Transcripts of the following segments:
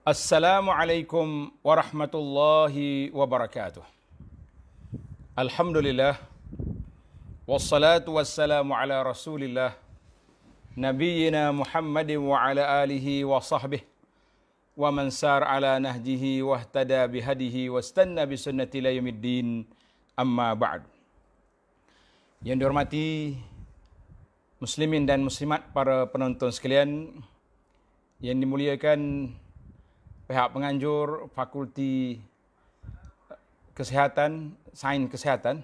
Assalamualaikum warahmatullahi wabarakatuh. Alhamdulillah. Wassalatu wassalamu ala rasulillah. Nabiyyina Muhammadin wa ala alihi wa sahbihi. Wa man sar ala nahjihi wa ihtada bihadihi wa istanna bisunnati ila yaumiddin. Amma ba'd. Yang dihormati muslimin dan muslimat, para penonton sekalian, yang dimuliakan pihak penganjur Fakulti Kesihatan, Sains Kesihatan,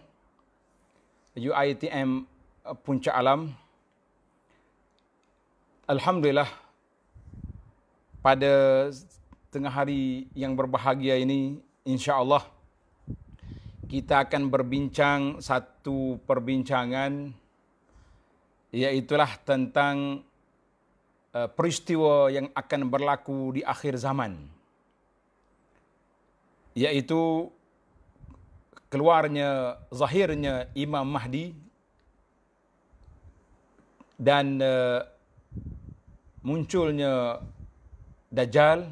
UiTM Puncak Alam. Alhamdulillah, pada tengah hari yang berbahagia ini, insya-Allah kita akan berbincang satu perbincangan, iaitulah tentang peristiwa yang akan berlaku di akhir zaman, iaitu zahirnya Imam Mahdi dan munculnya Dajjal,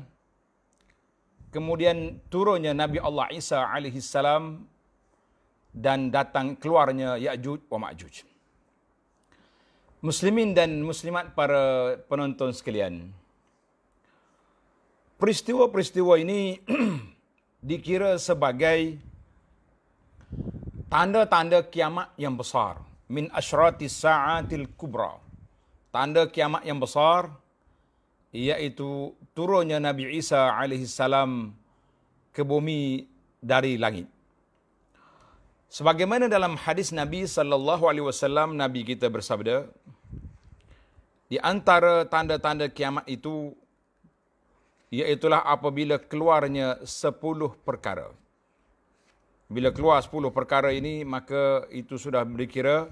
kemudian turunnya Nabi Allah Isa alaihi salam, dan datang keluarnya Ya'juj wa Ma'juj. Muslimin dan muslimat, para penonton sekalian, peristiwa-peristiwa ini dikira sebagai tanda-tanda kiamat yang besar. Min asyratis sa'atil kubra. Tanda kiamat yang besar, iaitu turunnya Nabi Isa alaihi salam ke bumi dari langit. Sebagaimana dalam hadis Nabi sallallahu alaihi wasallam, Nabi kita bersabda, di antara tanda-tanda kiamat itu, iaitulah apabila keluarnya 10 perkara. Bila keluar 10 perkara ini, maka itu sudah dikira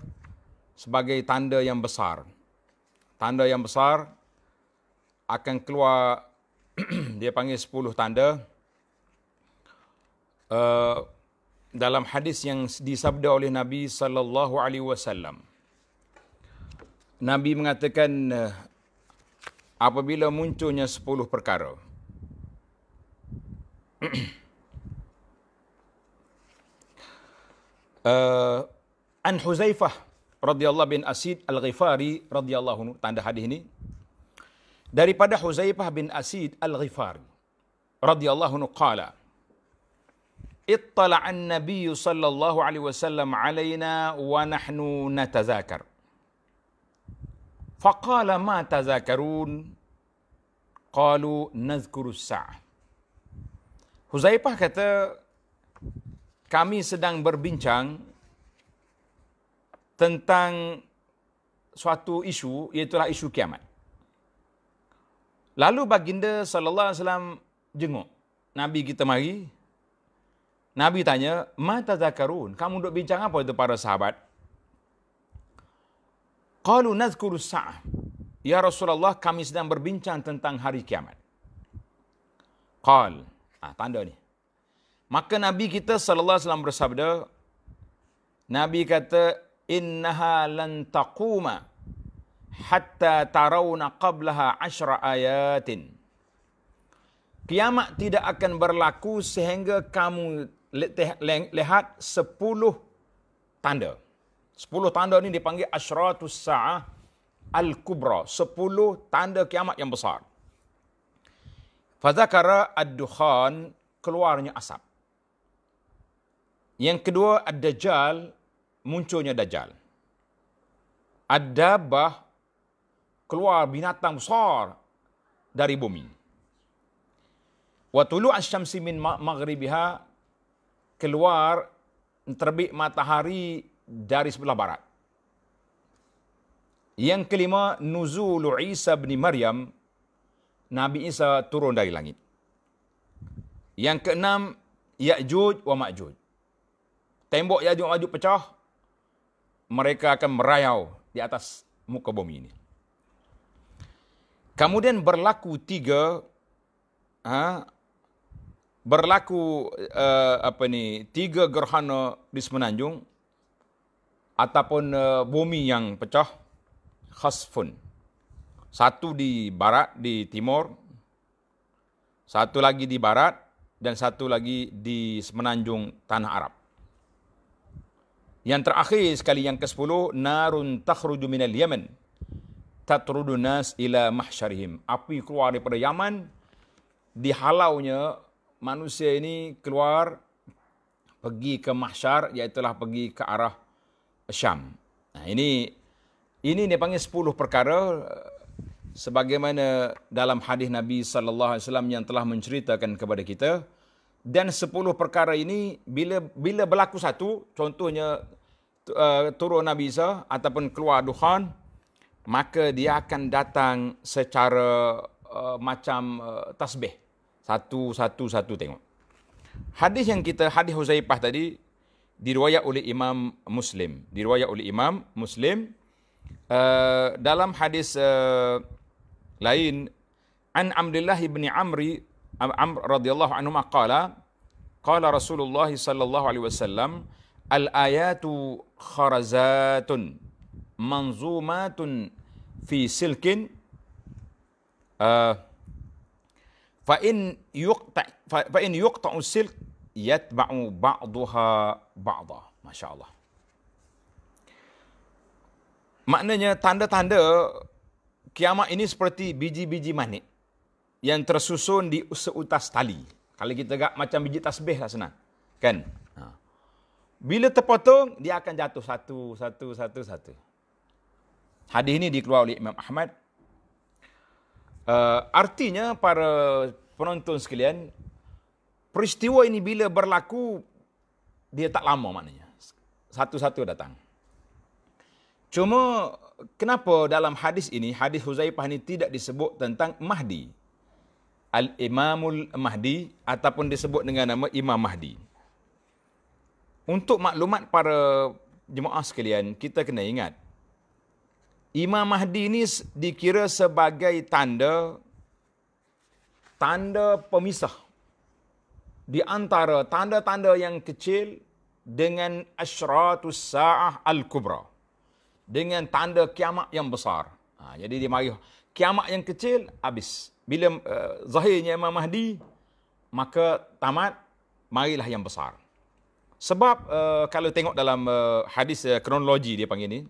sebagai tanda yang besar. Tanda yang besar akan keluar, dia panggil 10 tanda. Dalam hadis yang disabda oleh Nabi sallallahu alaihi wasallam, Nabi mengatakan, apabila munculnya 10 perkara, An Huzaifah radhiyallahu bin Asid Al-Ghifari radhiyallahu anhu, tanda hadis ini daripada Huzaifah bin Asid Al-Ghifari radhiyallahu anhu, qala اطلع النبي صلى الله عليه وسلم علينا ونحن نتذاكر فقال ما تذاكرون قالوا نذكر الساعة. Huzaifah kata, kami sedang berbincang tentang suatu isu, iaitulah isu kiamat. Lalu baginda sallallahu alaihi wasallam jenguk Nabi kita mari. Nabi tanya, ma tazakarun, kamu duk bincang apa itu para sahabat? Qalu nazkuru sa'ah. Ya Rasulullah, kami sedang berbincang tentang hari kiamat. Qal, tanda ni. Maka Nabi kita sallallahu alaihi wasallam bersabda, Nabi kata, innaha lan taquma hatta tarawna qablaha 10 ayatin. Kiamat tidak akan berlaku sehingga kamu lihat 10 tanda. 10 tanda ini dipanggil asyratus sa'ah al-kubra, 10 tanda kiamat yang besar. Fadzakara ad-dukhan, keluarnya asap. Yang kedua, ad-dajjal, munculnya dajjal. Ad-dabbah, keluar binatang besar dari bumi. Wa tulu' asy-syamsi min maghribiha, keluar terbit matahari dari sebelah barat. Yang kelima, nuzulu Isa bin Maryam, Nabi Isa turun dari langit. Yang keenam, Ya'juj wa Ma'juj, tembok Ya'juj wa Ma'juj pecah, mereka akan merayau di atas muka bumi ini. Kemudian berlaku tiga gerhana di semenanjung ataupun bumi yang pecah, khasfun. Satu di barat, di timur, Satu lagi di barat dan satu lagi di semenanjung tanah Arab. Yang terakhir sekali yang ke-10, narun takhruju minal Yaman tatrudu nas ila mahsyarihim. Api keluar daripada Yaman, dihalaunya manusia ini keluar pergi ke mahsyar, iaitu pergi ke arah Syam. Nah, ini dia panggil 10 perkara sebagaimana dalam hadis Nabi sallallahu alaihi wasallam yang telah menceritakan kepada kita. Dan 10 perkara ini bila berlaku satu, contohnya turun Nabi Isa ataupun keluar dukhan, maka dia akan datang secara macam tasbih. Satu tengok. Hadis Huzaifah tadi diriwayat oleh Imam Muslim. Dalam hadis lain, an Abdullah bin Amr radhiyallahu anhu qala Rasulullah sallallahu alaihi wasallam, al-ayatu kharazatun manzumatun fi silkin fa in yuqta'u silk yatba'u ba'daha ba'dha. Masya-Allah. Maknanya tanda-tanda kiamat ini seperti biji-biji manik yang tersusun di seutas tali. Kalau kita gak macam biji tasbih lah senang. Kan? Bila terpotong, dia akan jatuh satu. Hadis ini dikeluarkan oleh Imam Ahmad. Artinya para penonton sekalian, peristiwa ini bila berlaku, dia tak lama maknanya. Satu-satu datang. Cuma kenapa dalam hadis ini, hadis Huzaifah ini tidak disebut tentang Mahdi? Al-Imamul Mahdi ataupun disebut dengan nama Imam Mahdi. Untuk maklumat para jemaah sekalian, kita kena ingat, Imam Mahdi ini dikira sebagai tanda pemisah di antara tanda-tanda yang kecil dengan asyratus sa'ah al-kubra, dengan tanda kiamat yang besar. Jadi dia mari kiamat yang kecil habis. Bila zahirnya Imam Mahdi, maka tamat, marilah yang besar. Sebab kalau tengok dalam hadis kronologi dia panggil ni,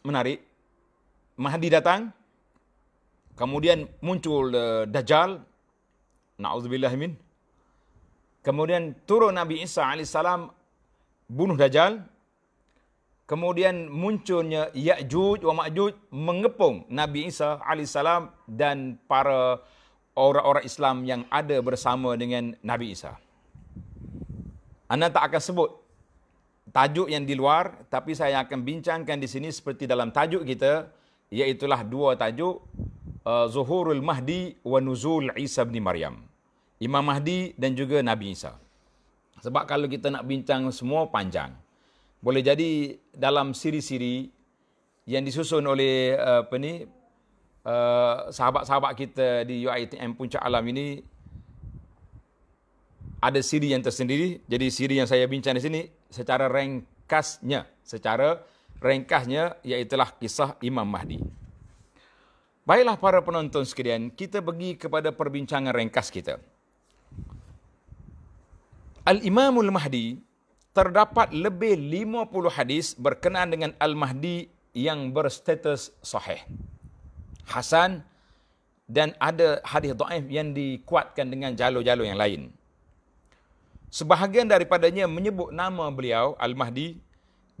menarik. Mahdi datang, kemudian muncul Dajjal, na'udzubillah min. Kemudian turun Nabi Isa AS, bunuh Dajjal. Kemudian munculnya Ya'juj wa Ma'juj mengepung Nabi Isa AS dan para orang-orang Islam yang ada bersama dengan Nabi Isa. Anda tak akan sebut tajuk yang di luar, tapi saya akan bincangkan di sini seperti dalam tajuk kita, iaitulah dua tajuk, Zuhurul Mahdi wa Nuzul Isa bin Maryam. Imam Mahdi dan juga Nabi Isa. Sebab kalau kita nak bincang semua panjang. Boleh jadi dalam siri-siri yang disusun oleh sahabat-sahabat kita di UiTM Puncak Alam ini, ada siri yang tersendiri. Jadi siri yang saya bincang di sini secara ringkasnya iaitulah kisah Imam Mahdi. Baiklah para penonton sekalian, kita pergi kepada perbincangan ringkas kita. Al-Imamul Mahdi, terdapat lebih 50 hadis berkenaan dengan Al-Mahdi yang berstatus sahih, hasan, dan ada hadis dhaif yang dikuatkan dengan jalur-jalur yang lain. Sebahagian daripadanya menyebut nama beliau Al-Mahdi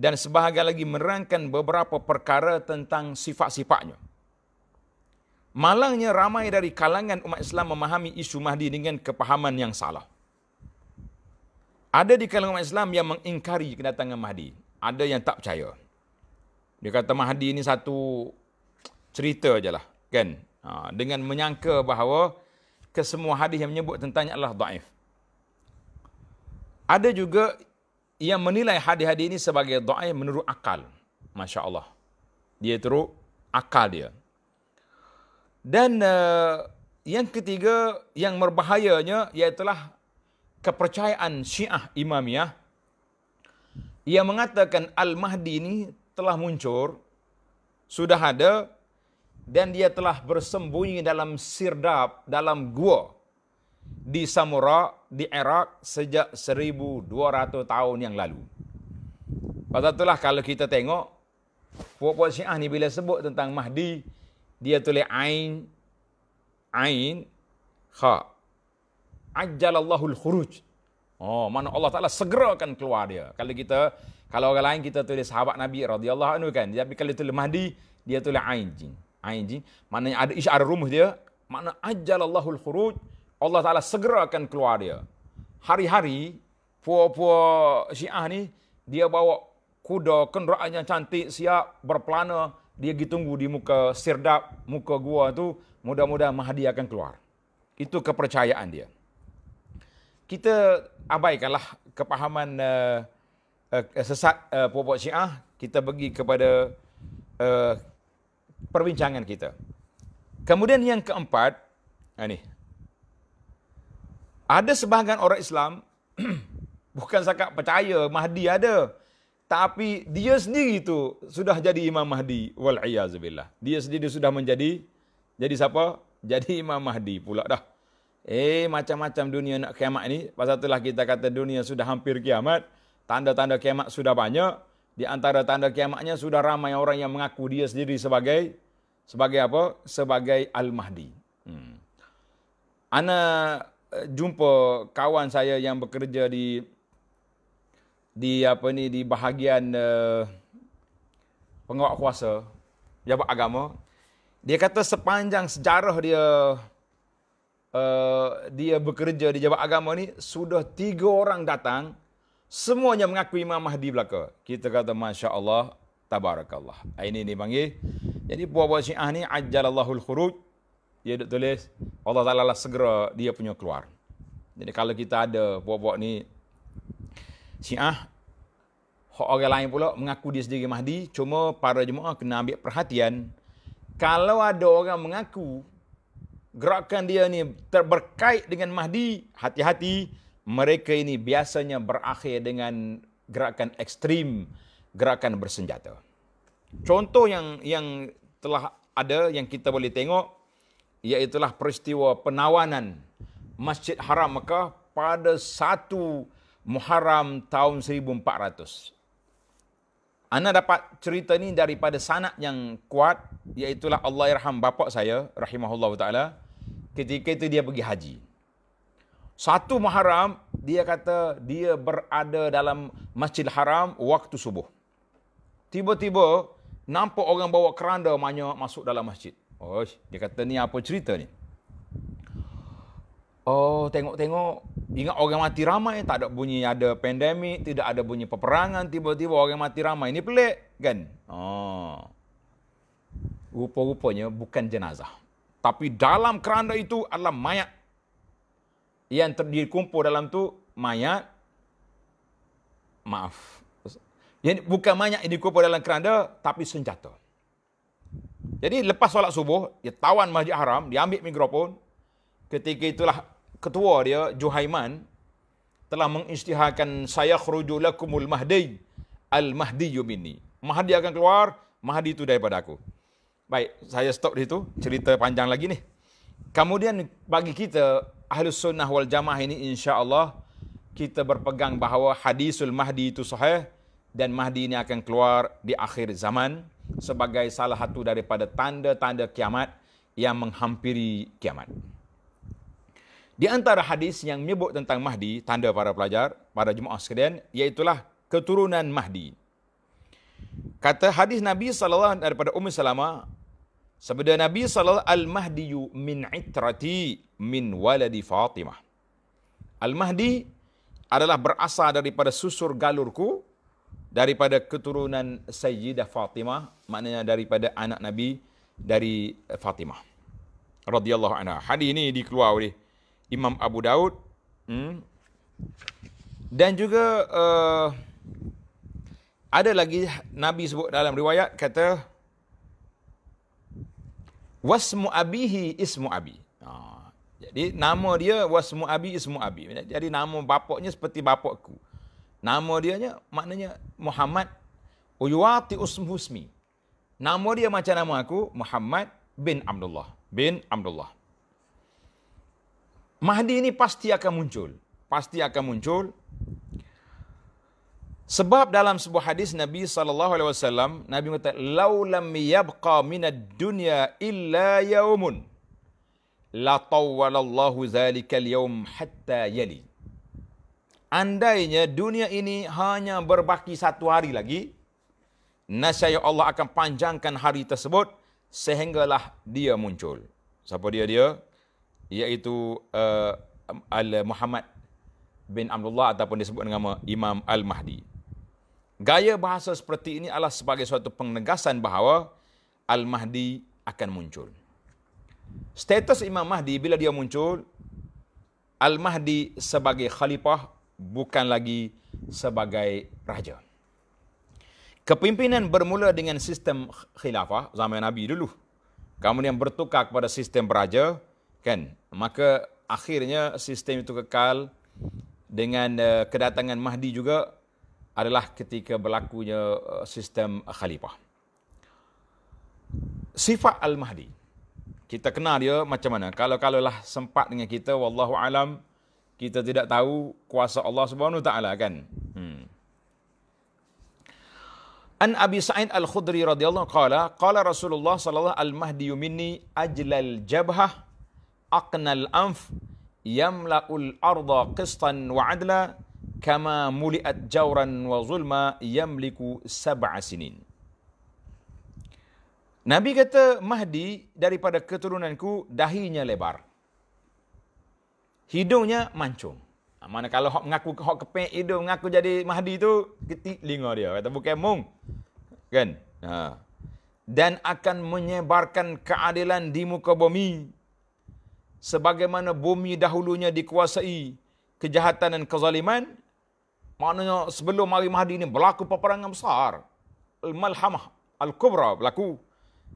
dan sebahagian lagi menerangkan beberapa perkara tentang sifat-sifatnya. Malangnya ramai dari kalangan umat Islam memahami isu Mahdi dengan kepahaman yang salah. Ada di kalangan umat Islam yang mengingkari kedatangan Mahdi. Ada yang tak percaya. Dia kata Mahdi ini satu cerita je lah. Kan? Dengan menyangka bahawa kesemua hadis yang menyebut tentangnya adalah dhaif. Ada juga yang menilai hadis-hadis ini sebagai dhaif menurut akal. Masya Allah. Dia teruk akal dia. Dan yang ketiga, yang berbahayanya, iaitulah kepercayaan Syiah Imamiyah yang mengatakan Al-Mahdi ini telah muncul, sudah ada, dan dia telah bersembunyi dalam sirdab, dalam gua di Samura, di Iraq sejak 1200 tahun yang lalu. Pasal itulah kalau kita tengok, puak-puak Syiah ni bila sebut tentang Mahdi, dia tulis Ain, Kha. Ajjalallahul khuruj. Oh, mana Allah Ta'ala segerakan keluar dia. Kalau orang lain kita tulis sahabat Nabi radhiyallahu anhu kan. Tapi kalau tulis Mahdi, dia tulis Ain Jin. Maknanya ada isyarat rumus dia. Makna ajjalallahul khuruj. Allah Ta'ala segerakan keluar dia. Hari-hari, puak-puak Syiah ni, dia bawa kuda, kenderaannya cantik, siap, berpelana. Dia pergi tunggu di muka sirdap, muka gua tu. Mudah-mudahan Mahdi akan keluar. Itu kepercayaan dia. Kita abaikanlah kepahaman sesat puak-puak Syiah. Kita pergi kepada perbincangan kita. Kemudian yang keempat, ini. Ada sebahagian orang Islam, bukan sahaja percaya Mahdi ada, tapi dia sendiri tu sudah jadi Imam Mahdi. Wal'iyazubillah. Dia sendiri sudah jadi siapa? Jadi Imam Mahdi pula dah. Macam-macam dunia nak kiamat ni. Pasal itulah kita kata dunia sudah hampir kiamat. Tanda-tanda kiamat sudah banyak. Di antara tanda kiamatnya sudah ramai orang yang mengaku dia sendiri sebagai apa? Sebagai Al-Mahdi. Ana jumpa kawan saya yang bekerja di bahagian pengawal kuasa, jabat agama. Dia kata sepanjang sejarah dia bekerja di jabat agama ni, sudah 3 orang datang, semuanya mengaku Imam Mahdi belaka. Kita kata Masya Allah, Tabarakallah. Ini dipanggil. Jadi puak-puak Syiah ni, Ajjalallahul khuruj, dia duk tulis, Allah Ta'ala lah segera dia punya keluar. Jadi kalau kita ada puak-puak ni, Syiah, orang lain pula mengaku dia sendiri Mahdi, cuma para jemaah kena ambil perhatian. Kalau ada orang mengaku gerakan dia ni berkait dengan Mahdi, hati-hati, mereka ini biasanya berakhir dengan gerakan ekstrim, gerakan bersenjata. Contoh yang telah ada, yang kita boleh tengok, iaitulah peristiwa penawanan Masjid Haram Mekah pada 1 Muharram tahun 1400. Ana dapat cerita ni daripada sanad yang kuat, iaitulah Allahyarham bapa saya, rahimahullah ta'ala, ketika itu dia pergi haji. 1 Muharram, dia kata dia berada dalam Masjid Haram waktu subuh. Tiba-tiba, nampak orang bawa keranda banyak masuk dalam masjid. Oh, dia kata ni apa cerita ni? Oh, tengok-tengok, ingat orang mati ramai, tak ada bunyi ada pandemik, tidak ada bunyi peperangan, tiba-tiba orang mati ramai. Ini pelik, kan? Oh. Rupa-rupanya bukan jenazah. Tapi dalam keranda itu adalah mayat. Yang dikumpul dalam tu mayat, Yang bukan mayat yang dikumpul dalam keranda, tapi senjata. Jadi lepas solat subuh, dia tawan Masjid Haram, dia ambil mikrofon. Ketika itulah ketua dia, Juhaiman, telah mengisytiharkan saya khruju lakumul mahdi, al-mahdiyu minni. Mahdi akan keluar, Mahdi itu daripada aku. Baik, saya stop di situ, cerita panjang lagi ni. Kemudian bagi kita, Ahlus Sunnah wal Jamaah ini insya-Allah, kita berpegang bahawa hadisul Mahdi itu sahih, dan Mahdi ini akan keluar di akhir zaman sebagai salah satu daripada tanda-tanda kiamat yang menghampiri kiamat. Di antara hadis yang menyebut tentang Mahdi, tanda para pelajar, para jemaah sekalian, iaitulah keturunan Mahdi. Kata hadis Nabi SAW daripada Ummu Salamah, sabda Nabi SAW, Al-Mahdiyu min itrati min waladi Fatimah. Al-Mahdi adalah berasal daripada susur galurku, daripada keturunan Sayyidah Fatimah, maknanya daripada anak Nabi, dari Fatimah radhiyallahu anha. Hadis ini dikeluar oleh Imam Abu Daud. Dan juga ada lagi Nabi sebut dalam riwayat, kata wasmu abihi ismu abi. Jadi nama dia wasmu abi ismu abi. Jadi nama bapaknya seperti bapakku. Nama dia maknanya Muhammad, uyuati usmu husmi. Nama dia macam nama aku, Muhammad, bin Abdullah. Bin Abdullah. Mahdi ini pasti akan muncul. Pasti akan muncul. Sebab dalam sebuah hadis Nabi SAW, Nabi mengatakan, "Lau lam yabqa minad dunya illa yaumun, la tawwalallahu zalikal yaum hatta yali." Andainya dunia ini hanya berbaki satu hari lagi, nescaya Allah akan panjangkan hari tersebut sehinggalah dia muncul. Siapa dia? Iaitu Muhammad bin Abdullah ataupun disebut dengan nama Imam Al-Mahdi. Gaya bahasa seperti ini adalah sebagai suatu penegasan bahawa Al-Mahdi akan muncul. Status Imam Mahdi bila dia muncul, Al-Mahdi sebagai khalifah, bukan lagi sebagai raja. Kepimpinan bermula dengan sistem khilafah zaman Nabi dulu. Kemudian bertukar kepada sistem beraja, kan? Maka akhirnya sistem itu kekal dengan kedatangan Mahdi juga adalah ketika berlakunya sistem khalifah. Sifat Al-Mahdi, kita kenal dia macam mana? Kalau-kalaulah sempat dengan kita, wallahu alam, kita tidak tahu kuasa Allah Subhanahu wa taala, kan? An Abi Sa'id Al-Khudri radhiyallahu qala Rasulullah sallallahu al-Mahdi minni ajlal jabhah aqnal anf yamla'ul arda qistan wa adla kama muli'at jawran wa zulma yamliku sab'a sinin. Nabi kata, Mahdi daripada keturunanku dahinya lebar, hidungnya mancung. Mana kalau hok mengaku hok kepek hidung mengaku jadi Mahdi tu ketik telinga dia, kata bukan mung. Kan? Dan akan menyebarkan keadilan di muka bumi sebagaimana bumi dahulunya dikuasai kejahatan dan kezaliman. Maknanya sebelum hari Mahdi ini berlaku peperangan besar, Al-Malhamah Al-Kubra berlaku.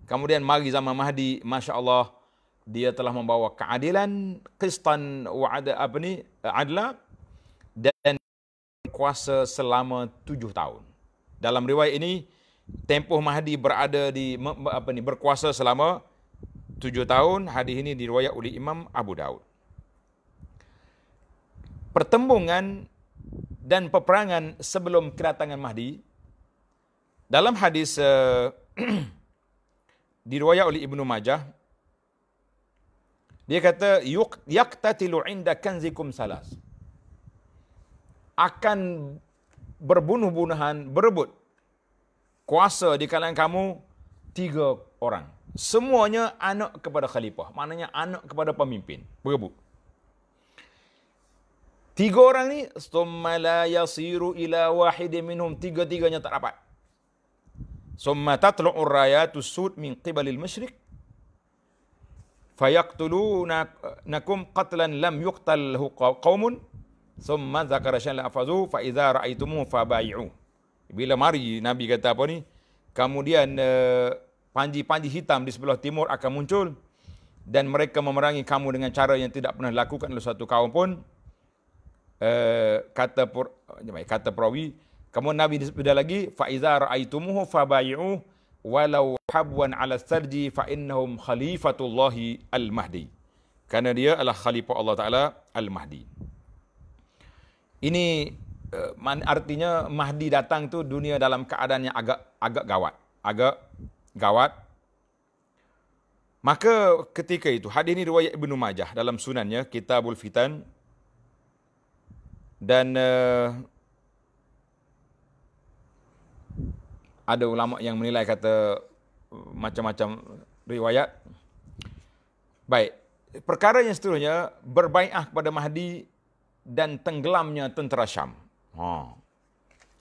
Kemudian mari zaman Mahdi, masya-Allah, dia telah membawa keadilan, qistan wa adla, dan kuasa selama 7 tahun. Dalam riwayat ini, tempoh Mahdi berada di berkuasa selama 7 tahun. Hadis ini diriwayat oleh Imam Abu Daud. Pertembungan dan peperangan sebelum kedatangan Mahdi, dalam hadis diriwayat oleh Ibnu Majah, dia kata, yaqtatilu inda kanzikum salas. Akan berbunuh-bunuhan, berebut kuasa di kalangan kamu 3 orang. Semuanya anak kepada khalifah. Maknanya anak kepada pemimpin. Berebut. 3 orang ni, summa la yasiru ila wahidin minhum. 3-3-nya tak dapat. Summa tatlu'ur rayatus sud min qibalil masyriq. Fayaqtulunakum qatlan lam yuqtalhu qaumun. Summa zakara syai'an afazu fa idza ra'aitumuhu fabai'u. Bila mari Nabi kata apa ni? Kemudian panji-panji hitam di sebelah timur akan muncul dan mereka memerangi kamu dengan cara yang tidak pernah dilakukan oleh satu kaum pun. Kata perawi, kemudian Nabi disebut lagi, fa idza ra'aitumuhu fabai'u walau habwan 'ala sarji fa innahum khalifatullahi al-Mahdi. Karena dia adalah khalifah Allah Taala al-Mahdi. Ini artinya Mahdi datang tu dunia dalam keadaan yang agak gawat. Maka ketika itu, hadis ini riwayat Ibnu Majah dalam sunannya Kitabul Fitan, dan ada ulama yang menilai kata macam-macam riwayat. Baik, perkara yang seterusnya, berbai'ah kepada Mahdi dan tenggelamnya tentera Syam.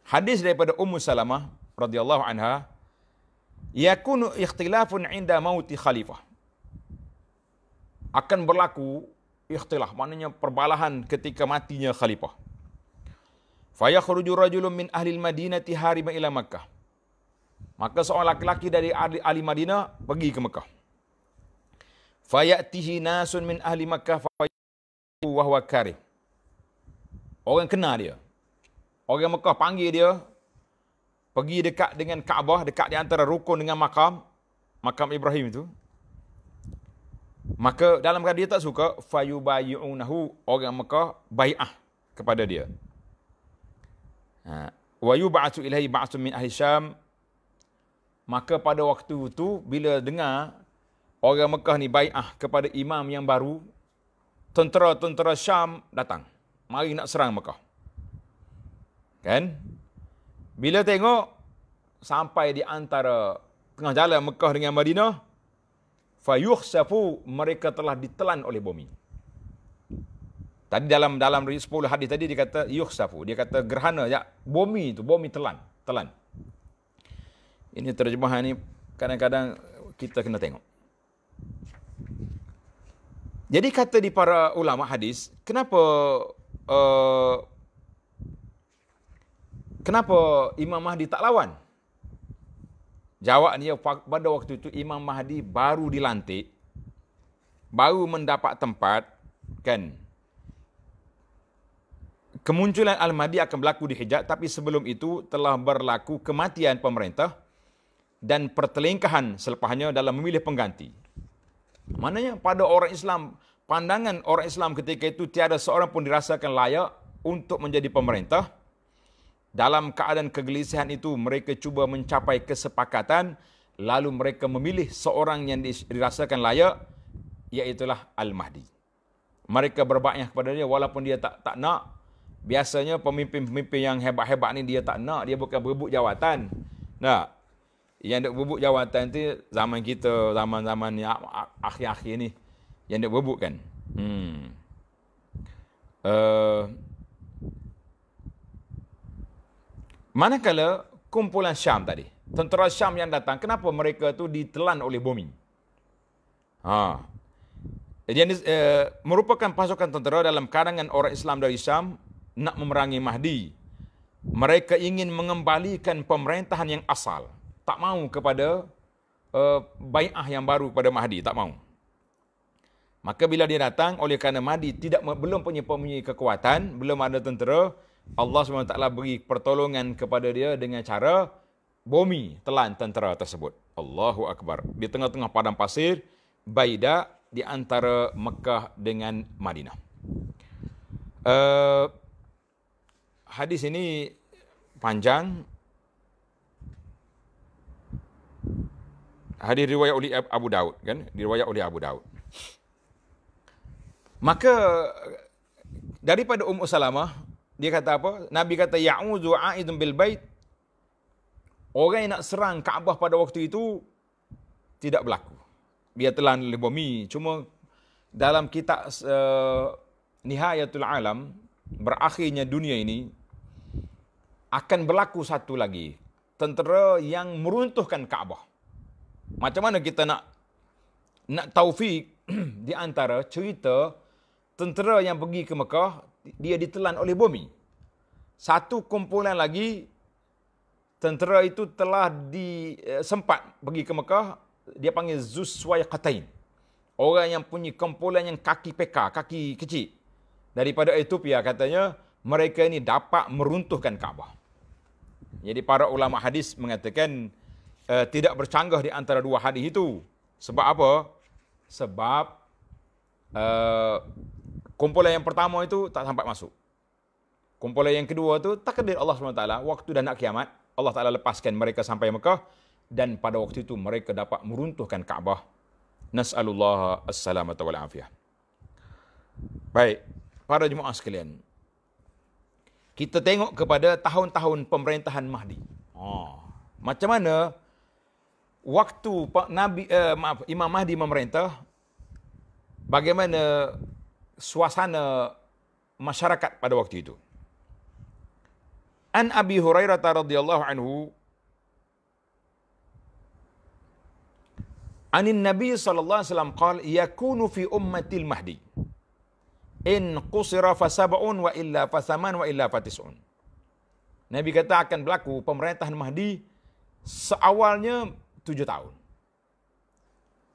Hadis daripada Ummu Salamah radhiyallahu anha, yakunu ikhtilafun 'inda mauti khalifah. Akan berlaku ikhtilaf, maknanya perbalahan ketika matinya khalifah. Fayakhruju rajulun min ahli al-Madinati hariban ila Makkah. Maka seorang laki-laki dari ahli Madinah pergi ke Mekah. Fayatihi nasun min ahli Makkah fayahu wa huwa karih. Orang kenal dia. Orang Mekah panggil dia, pergi dekat dengan Kaabah, dekat di antara rukun dengan makam Ibrahim itu. Maka dalam keadaan dia tak suka, fayubayi'unahu, orang Mekah bai'ah kepada dia. Wa yub'atsu ilaihi ba'tsun min ahli Syam. Maka pada waktu itu bila dengar orang Mekah ni bai'ah kepada imam yang baru, tentera-tentera Syam datang, mari nak serang Mekah. Kan? Bila tengok sampai di antara tengah jalan Mekah dengan Madinah, fayukhsafu, mereka telah ditelan oleh bumi. Tadi dalam 10 hadis tadi dia kata yukhsafu, dia kata gerhana ya, bumi telan. Ini terjemahan ni kadang-kadang kita kena tengok. Jadi kata di para ulama hadis, kenapa Imam Mahdi tak lawan? Jawab dia, pada waktu itu Imam Mahdi baru dilantik, baru mendapat tempat, kan? Kemunculan Al-Mahdi akan berlaku di Hijaz, tapi sebelum itu telah berlaku kematian pemerintah dan pertelingkahan selepasnya dalam memilih pengganti. Maknanya pada orang Islam, pandangan orang Islam ketika itu tiada seorang pun dirasakan layak untuk menjadi pemerintah. Dalam keadaan kegelisahan itu, mereka cuba mencapai kesepakatan, lalu mereka memilih seorang yang dirasakan layak, iaitulah Al-Mahdi. Mereka berbaiat kepada dia walaupun dia tak nak. Biasanya pemimpin-pemimpin yang hebat-hebat ni dia tak nak, dia bukan berebut jawatan. Nah, yang nak berebut jawatan tu zaman kita, zaman-zaman yang akhir-akhir ni, yang nak berebut kan. Manakala kumpulan Syam tadi, tentera Syam yang datang, kenapa mereka tu ditelan oleh bumi? Jadi merupakan pasukan tentera dalam kalangan orang Islam dari Syam nak memerangi Mahdi. Mereka ingin mengembalikan pemerintahan yang asal. Tak mahu kepada bai'ah yang baru kepada Mahdi, tak mahu. Maka bila dia datang, oleh kerana Mahdi belum punya kekuatan, belum ada tentera, Allah SWT beri pertolongan kepada dia dengan cara bumi telan tentera tersebut. Allahu Akbar. Di tengah-tengah padang pasir, Baida, di antara Mekah dengan Madinah. Hadis ini panjang. Hadis riwayat oleh Abu Daud, kan? Diriwayat oleh Abu Daud. Maka daripada Salamah, dia kata apa? Nabi kata, ya'udhu a'idun bil bait. Orang yang nak serang Kaabah pada waktu itu tidak berlaku. Dia telan oleh bumi. Cuma dalam kitab Nihayatul Alam, berakhirnya dunia ini, akan berlaku satu lagi. Tentera yang meruntuhkan Kaabah. Macam mana kita nak taufik di antara cerita tentera yang pergi ke Mekah, dia ditelan oleh bumi. Satu kumpulan lagi, tentera itu telah sempat pergi ke Mekah, dia panggil Zuswayqatain. Orang yang punya kumpulan yang kaki peka, kaki kecil. Daripada Ethiopia katanya, mereka ini dapat meruntuhkan Kaabah. Jadi para ulama hadis mengatakan, tidak bercanggah di antara dua hadis itu. Sebab apa? Sebab kumpulan yang pertama itu tak sampai masuk. Kumpulan yang kedua itu takdir Allah SWT, waktu dah nak kiamat, Allah Ta'ala lepaskan mereka sampai Mekah, dan pada waktu itu mereka dapat meruntuhkan Kaabah. Nas'alullah as-salamata wal afiyah. Baik, para jemaah sekalian, kita tengok kepada tahun-tahun pemerintahan Mahdi. Macam mana waktu Imam Mahdi memerintah, bagaimana suasana masyarakat pada waktu itu. An Abi Hurairah radhiyallahu anhu, anin Nabi sallallahu alaihi wasallam qala, yakunu fi ummatil Mahdi in qusira fa sab'un wa illa fa thaman wa illa fa tis'un. Nabi kata akan berlaku pemerintahan Mahdi seawalnya 7 tahun.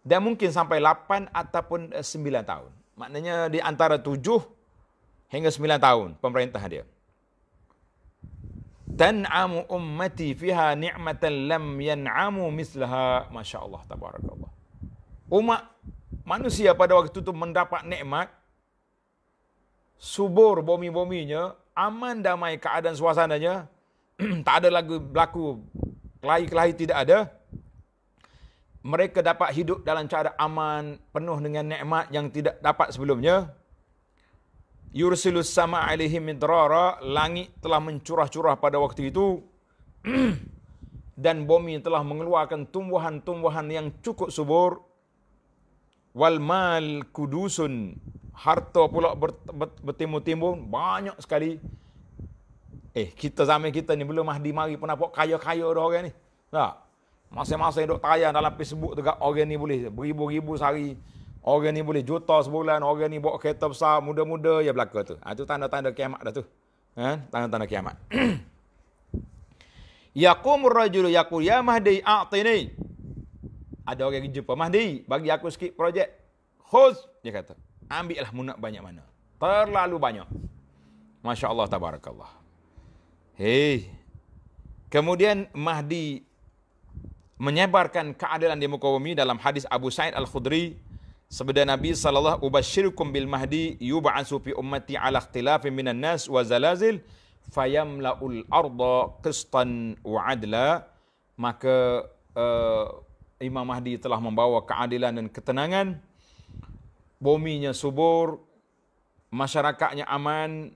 Dan mungkin sampai 8 ataupun 9 tahun. Maknanya di antara 7 hingga 9 tahun pemerintah dia. Tan'amu ummati fiha ni'matan lam yan'amu mislaha, masya-Allah, tabarakallah. Umat manusia pada waktu itu mendapat nikmat, subur bumi-buminya, aman damai keadaan suasananya, tak ada lagi berlaku kelahi-kelahi, tidak ada. Mereka dapat hidup dalam keadaan aman, penuh dengan nikmat yang tidak dapat sebelumnya. Yursilus sama alaihim midrara, langit telah mencurah-curah pada waktu itu, dan bumi telah mengeluarkan tumbuhan-tumbuhan yang cukup subur. Wal mal kudusun, harta pula bertimbun-timbun banyak sekali. Kita zaman kita ni belum Mahdi mari pun nampak kaya-kaya dah orang ni. Tak. Masing-masing duk tayang dalam Facebook tu, orang ni boleh beribu-ribu sehari. Orang ni boleh juta sebulan, orang ni bawa kereta besar, muda-muda ya belaka tu. Itu tanda-tanda kiamat dah tu. Tanda-tanda kiamat. Yaqumur rajulu yaqul ya Mahdi a'tini. Ada orang yang jumpa Mahdi, bagi aku sikit projek. Khuz, dia kata. Ambillah munak banyak mana. Terlalu banyak. Masya Allah, tabarakallah. Kemudian Mahdi menyebarkan keadilan di muka bumi dalam hadis Abu Sa'id Al-Khudri. Sabda Nabi sallallahu ubasyirukum bil Mahdi yub'atsu fi ummati ala ikhtilafin minan nas wa zalazil fayamla'ul arda qistan wa adla. Maka Imam Mahdi telah membawa keadilan dan ketenangan. Buminya subur, masyarakatnya aman.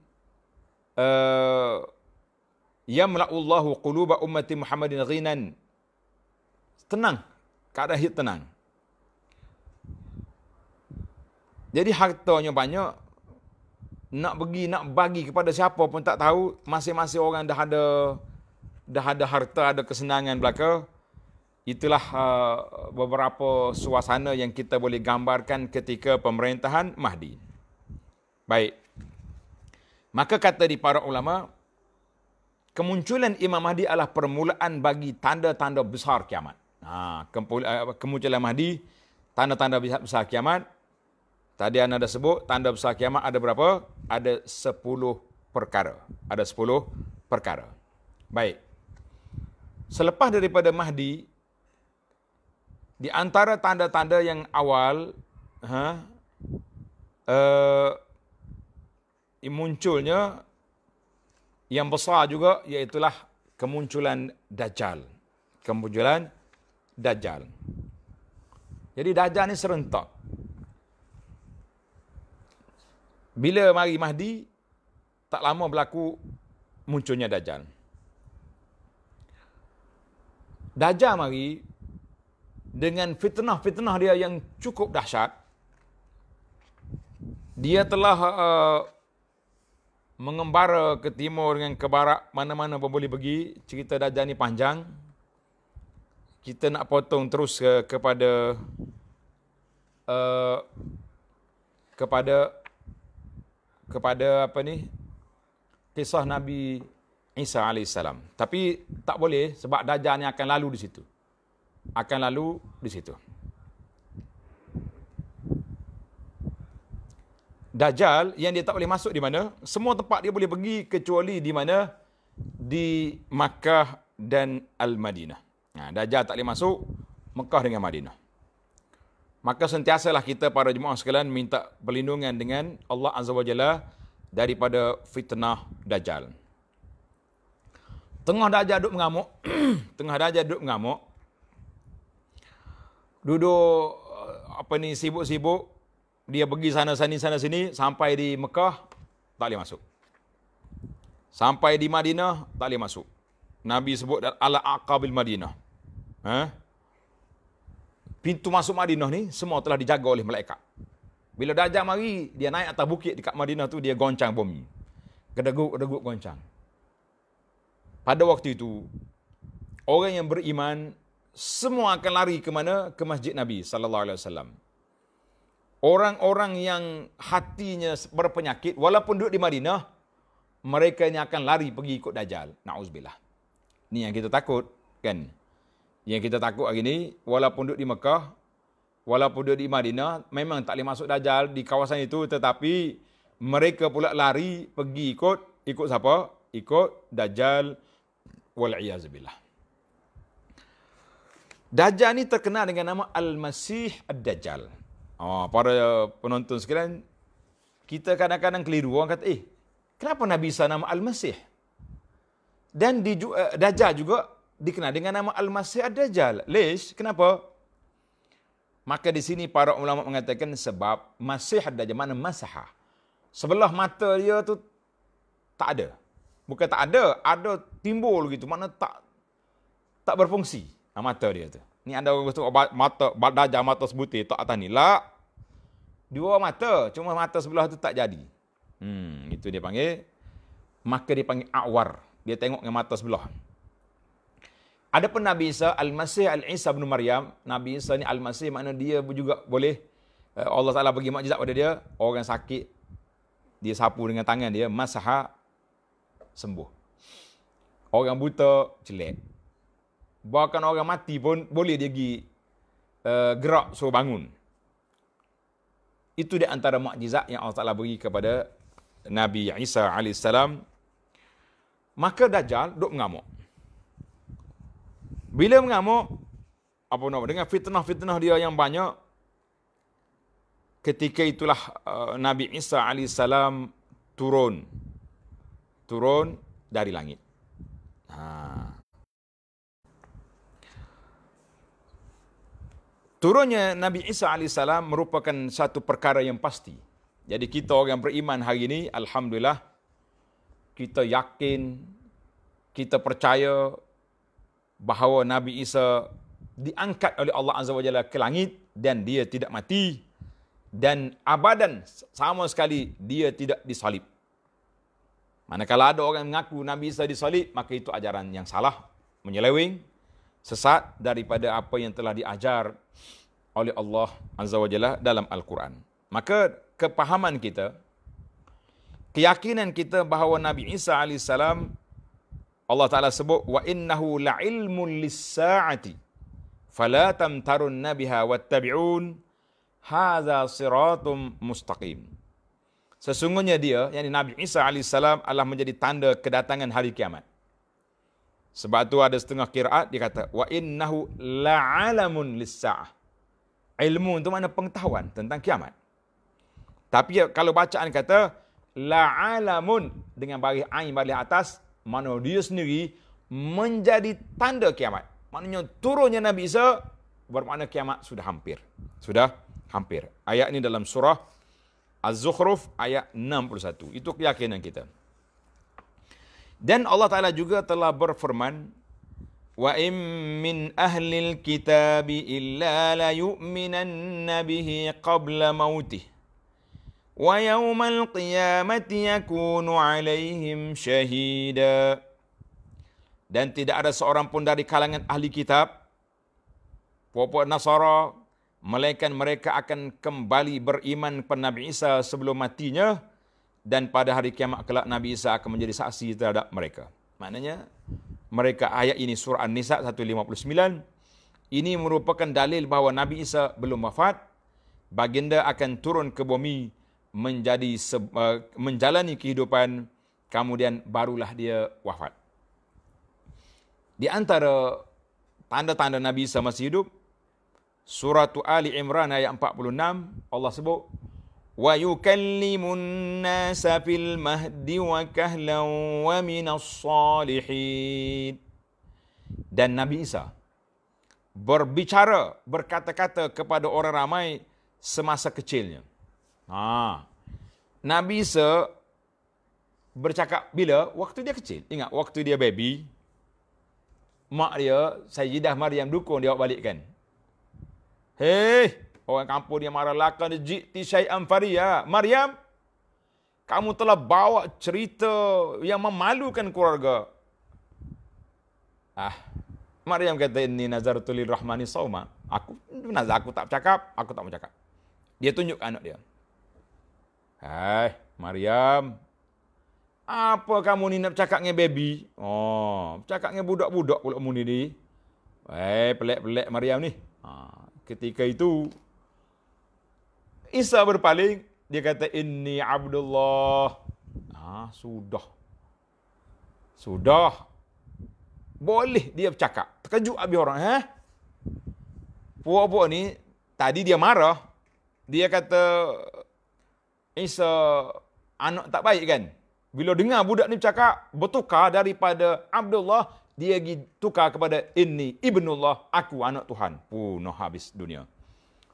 Yamla'ullahu quluba ummati Muhammadin ghinan. Tenang, keadaan hidup tenang. Jadi hartanya banyak, nak bagi kepada siapa pun tak tahu. Masing-masing orang dah ada harta, ada kesenangan belaka. Itulah beberapa suasana yang kita boleh gambarkan ketika pemerintahan Mahdi. Baik. Maka kata di para ulama, kemunculan Imam Mahdi adalah permulaan bagi tanda-tanda besar kiamat. Kemunculan Mahdi, tanda-tanda besar kiamat. Tadi anda dah sebut, tanda besar kiamat ada berapa? Ada 10 perkara. Ada 10 perkara. Baik. Selepas daripada Mahdi, di antara tanda-tanda yang awal, munculnya yang besar juga, iaitulah kemunculan Dajjal. Kemunculan Dajjal. Jadi Dajjal ni serentak. Bila mari Mahdi, tak lama berlaku munculnya Dajjal. Dajjal mari dengan fitnah-fitnah dia yang cukup dahsyat. Dia telah mengembara ke timur dengan ke barat, mana-mana pun boleh pergi. Cerita Dajjal ni panjang. Kita nak potong terus kepada apa ni? Kisah Nabi Isa AS. Tapi tak boleh sebab Dajjal ni akan lalu di situ. Dajjal yang dia tak boleh masuk di mana? Semua tempat dia boleh pergi kecuali di mana? Di Makkah dan Al-Madinah. Dajjal tak boleh masuk Makkah dengan Madinah. Maka sentiasalah kita para jemaah sekalian minta perlindungan dengan Allah Azza wa Jalla daripada fitnah Dajjal. Tengah Dajjal duduk mengamuk. Duduk sibuk-sibuk. Dia pergi sana sini sampai di Mekah tak boleh masuk. Sampai di Madinah tak boleh masuk. Nabi sebut ala aqabil Madinah. Pintu masuk Madinah ni semua telah dijaga oleh malaikat. Bila Dajjal mari, dia naik atas bukit dekat Madinah tu, dia goncang bumi. Gedeguk goncang. Pada waktu itu, orang yang beriman semua akan lari ke mana? Ke Masjid Nabi sallallahu alaihi wasallam. Orang-orang yang hatinya berpenyakit, walaupun duduk di Madinah, mereka ni akan lari pergi ikut Dajjal. Na'udzubillah. Ni yang kita takut, kan? Yang kita takut hari ni, walaupun duduk di Mekah, walaupun duduk di Madinah, memang tak boleh masuk Dajjal di kawasan itu, tetapi mereka pula lari pergi ikut siapa? Ikut Dajjal. Wal'iyazubillah. Dajjal ni terkenal dengan nama Al-Masih Ad-Dajjal. Para penonton sekalian, kita kadang-kadang keliru. Orang kata, kenapa Nabi Isa nama Al-Masih? Dan Dajjal juga dikenal dengan nama Al-Masih Ad-Dajjal. Lish? Kenapa? Maka di sini para ulama mengatakan sebab Masih Ad-Dajjal, mana masaha. Sebelah mata dia tu tak ada. Bukan tak ada, ada timbul gitu. Mana tak berfungsi mata dia tu. Ni anda orang kata mata Dajjal mata sebutir tak atas ni. La. Dua mata, cuma mata sebelah tu tak jadi. Itu dia panggil. Maka dia panggil awar. Dia tengok dengan mata sebelah. Adapun Nabi Isa, Al-Masih Al-Isa bin Maryam, Nabi Isa ni Al-Masih makna dia juga boleh Allah Taala bagi mukjizat pada dia, orang sakit dia sapu dengan tangan dia, masaha sembuh. Orang buta jelek. Bahkan orang mati pun boleh dia pergi gerak suruh bangun. Itu di antara mukjizat yang Allah Taala beri kepada Nabi Isa alaihissalam. Maka Dajjal duk mengamuk. Bila mengamuk, dengan fitnah-fitnah dia yang banyak, ketika itulah Nabi Isa alaihissalam turun dari langit. Turunnya Nabi Isa alaihissalam merupakan satu perkara yang pasti. Jadi kita orang beriman hari ini, alhamdulillah, kita yakin, kita percaya bahawa Nabi Isa diangkat oleh Allah Azza wa Jalla ke langit dan dia tidak mati dan abadan sama sekali dia tidak disalib. Manakala ada orang mengaku Nabi Isa disalib, maka itu ajaran yang salah, menyeleweng, sesat daripada apa yang telah diajar oleh Allah Azza wa Jalla dalam Al-Quran. Maka kepahaman kita, keyakinan kita bahawa Nabi Isa alaihissalam, Allah Ta'ala sebut, wa innahu la'ilmun lis-sa'ati fala tamtarunna biha wattabi'un hadza siratum mustaqim. Sesungguhnya dia, yakni Nabi Isa alaihissalam, adalah menjadi tanda kedatangan hari kiamat. Sebab tu ada setengah qiraat dia kata wa innahu la'alamun lis-sa'ah. Ilmu itu mana pengetahuan tentang kiamat. Tapi kalau bacaan kata la'alamun dengan baris ain baris atas, mana dia sendiri menjadi tanda kiamat. Maknanya turunnya Nabi Isa bermakna kiamat sudah hampir. Sudah hampir. Ayat ini dalam surah Az-Zukhruf ayat 61. Itu keyakinan kita. Dan Allah Ta'ala juga telah berfirman, wa in min ahlil kitabi illa la yu'minanna bihi qabla mautih wa yawmal qiyamati yakunu alaihim syahida. Dan tidak ada seorang pun dari kalangan ahli kitab, puak-puak Nasara, melainkan mereka akan kembali beriman kepada Nabi Isa sebelum matinya, dan pada hari kiamat kelak Nabi Isa akan menjadi saksi terhadap mereka. Maknanya, mereka, ayat ini surah An-Nisa 159, ini merupakan dalil bahawa Nabi Isa belum wafat, baginda akan turun ke bumi, menjalani kehidupan, kemudian barulah dia wafat. Di antara tanda-tanda Nabi Isa masih hidup, surah Ali Imran ayat 46, Allah sebut, wa yukallimun nasa fil mahdi wa kahlan wa minas salihin. Dan Nabi Isa berbicara, berkata-kata kepada orang ramai semasa kecilnya. Nabi Isa bercakap bila? Waktu dia kecil. Ingat, waktu dia baby, mak dia, Sayyidah Maryam dukung dia balik kan. Hei, orang kampung dia marah, lakan jikti syai'an fariya. Maryam, kamu telah bawa cerita yang memalukan keluarga. Maryam kata, inni nazartu lirrahmani sawma. Aku tak bercakap, aku tak mau cakap. Dia tunjuk anak dia. Hai, Maryam, apa kamu ni nak bercakap dengan baby? Bercakap dengan budak-budak pula mu ni. Pelik-pelik Maryam ni. Ketika itu, Isa berpaling, dia kata, inni Abdullah. Sudah. Boleh dia bercakap. Terkejut habis orang. Puak-puak ni, tadi dia marah. dia kata Isa anak tak baik kan. Bila dengar budak ni bercakap, bertukar daripada Abdullah, dia pergi tukar kepada inni ibnullah, aku anak Tuhan. Noh habis dunia.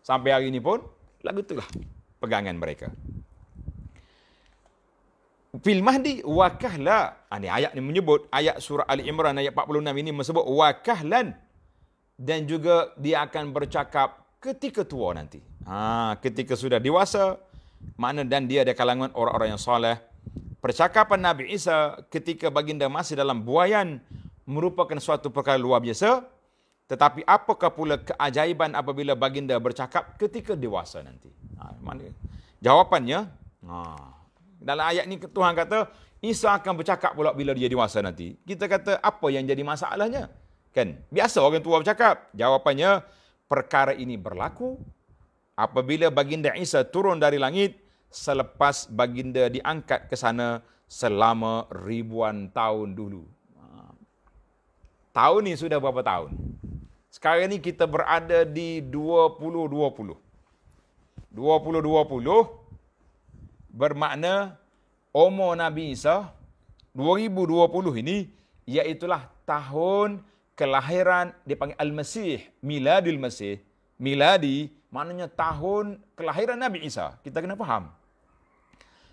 Sampai hari ini pun, lagu itulah pegangan mereka. Fil mahdi wakahla. Ini ayat ni menyebut, ayat surah Ali Imran ayat 46 ini menyebut wakahlan. Dan juga dia akan bercakap ketika tua nanti. Ketika sudah dewasa, makna dan dia ada kalangan orang-orang yang soleh. Percakapan Nabi Isa ketika baginda masih dalam buayan merupakan suatu perkara luar biasa. Tetapi apakah pula keajaiban apabila baginda bercakap ketika dewasa nanti? Jawapannya, dalam ayat ni Tuhan kata, Isa akan bercakap pula bila dia dewasa nanti. Kita kata, apa yang jadi masalahnya? Kan? Biasa orang tua bercakap. Jawapannya, perkara ini berlaku apabila baginda Isa turun dari langit selepas baginda diangkat ke sana selama ribuan tahun dulu. Tahun ni sudah berapa tahun? Sekarang ni kita berada di 2020. 2020 bermakna umur Nabi Isa 2020 ini iaitulah tahun kelahiran, dipanggil Al-Masih, Miladul Masih. Miladi maknanya tahun kelahiran Nabi Isa. Kita kena faham.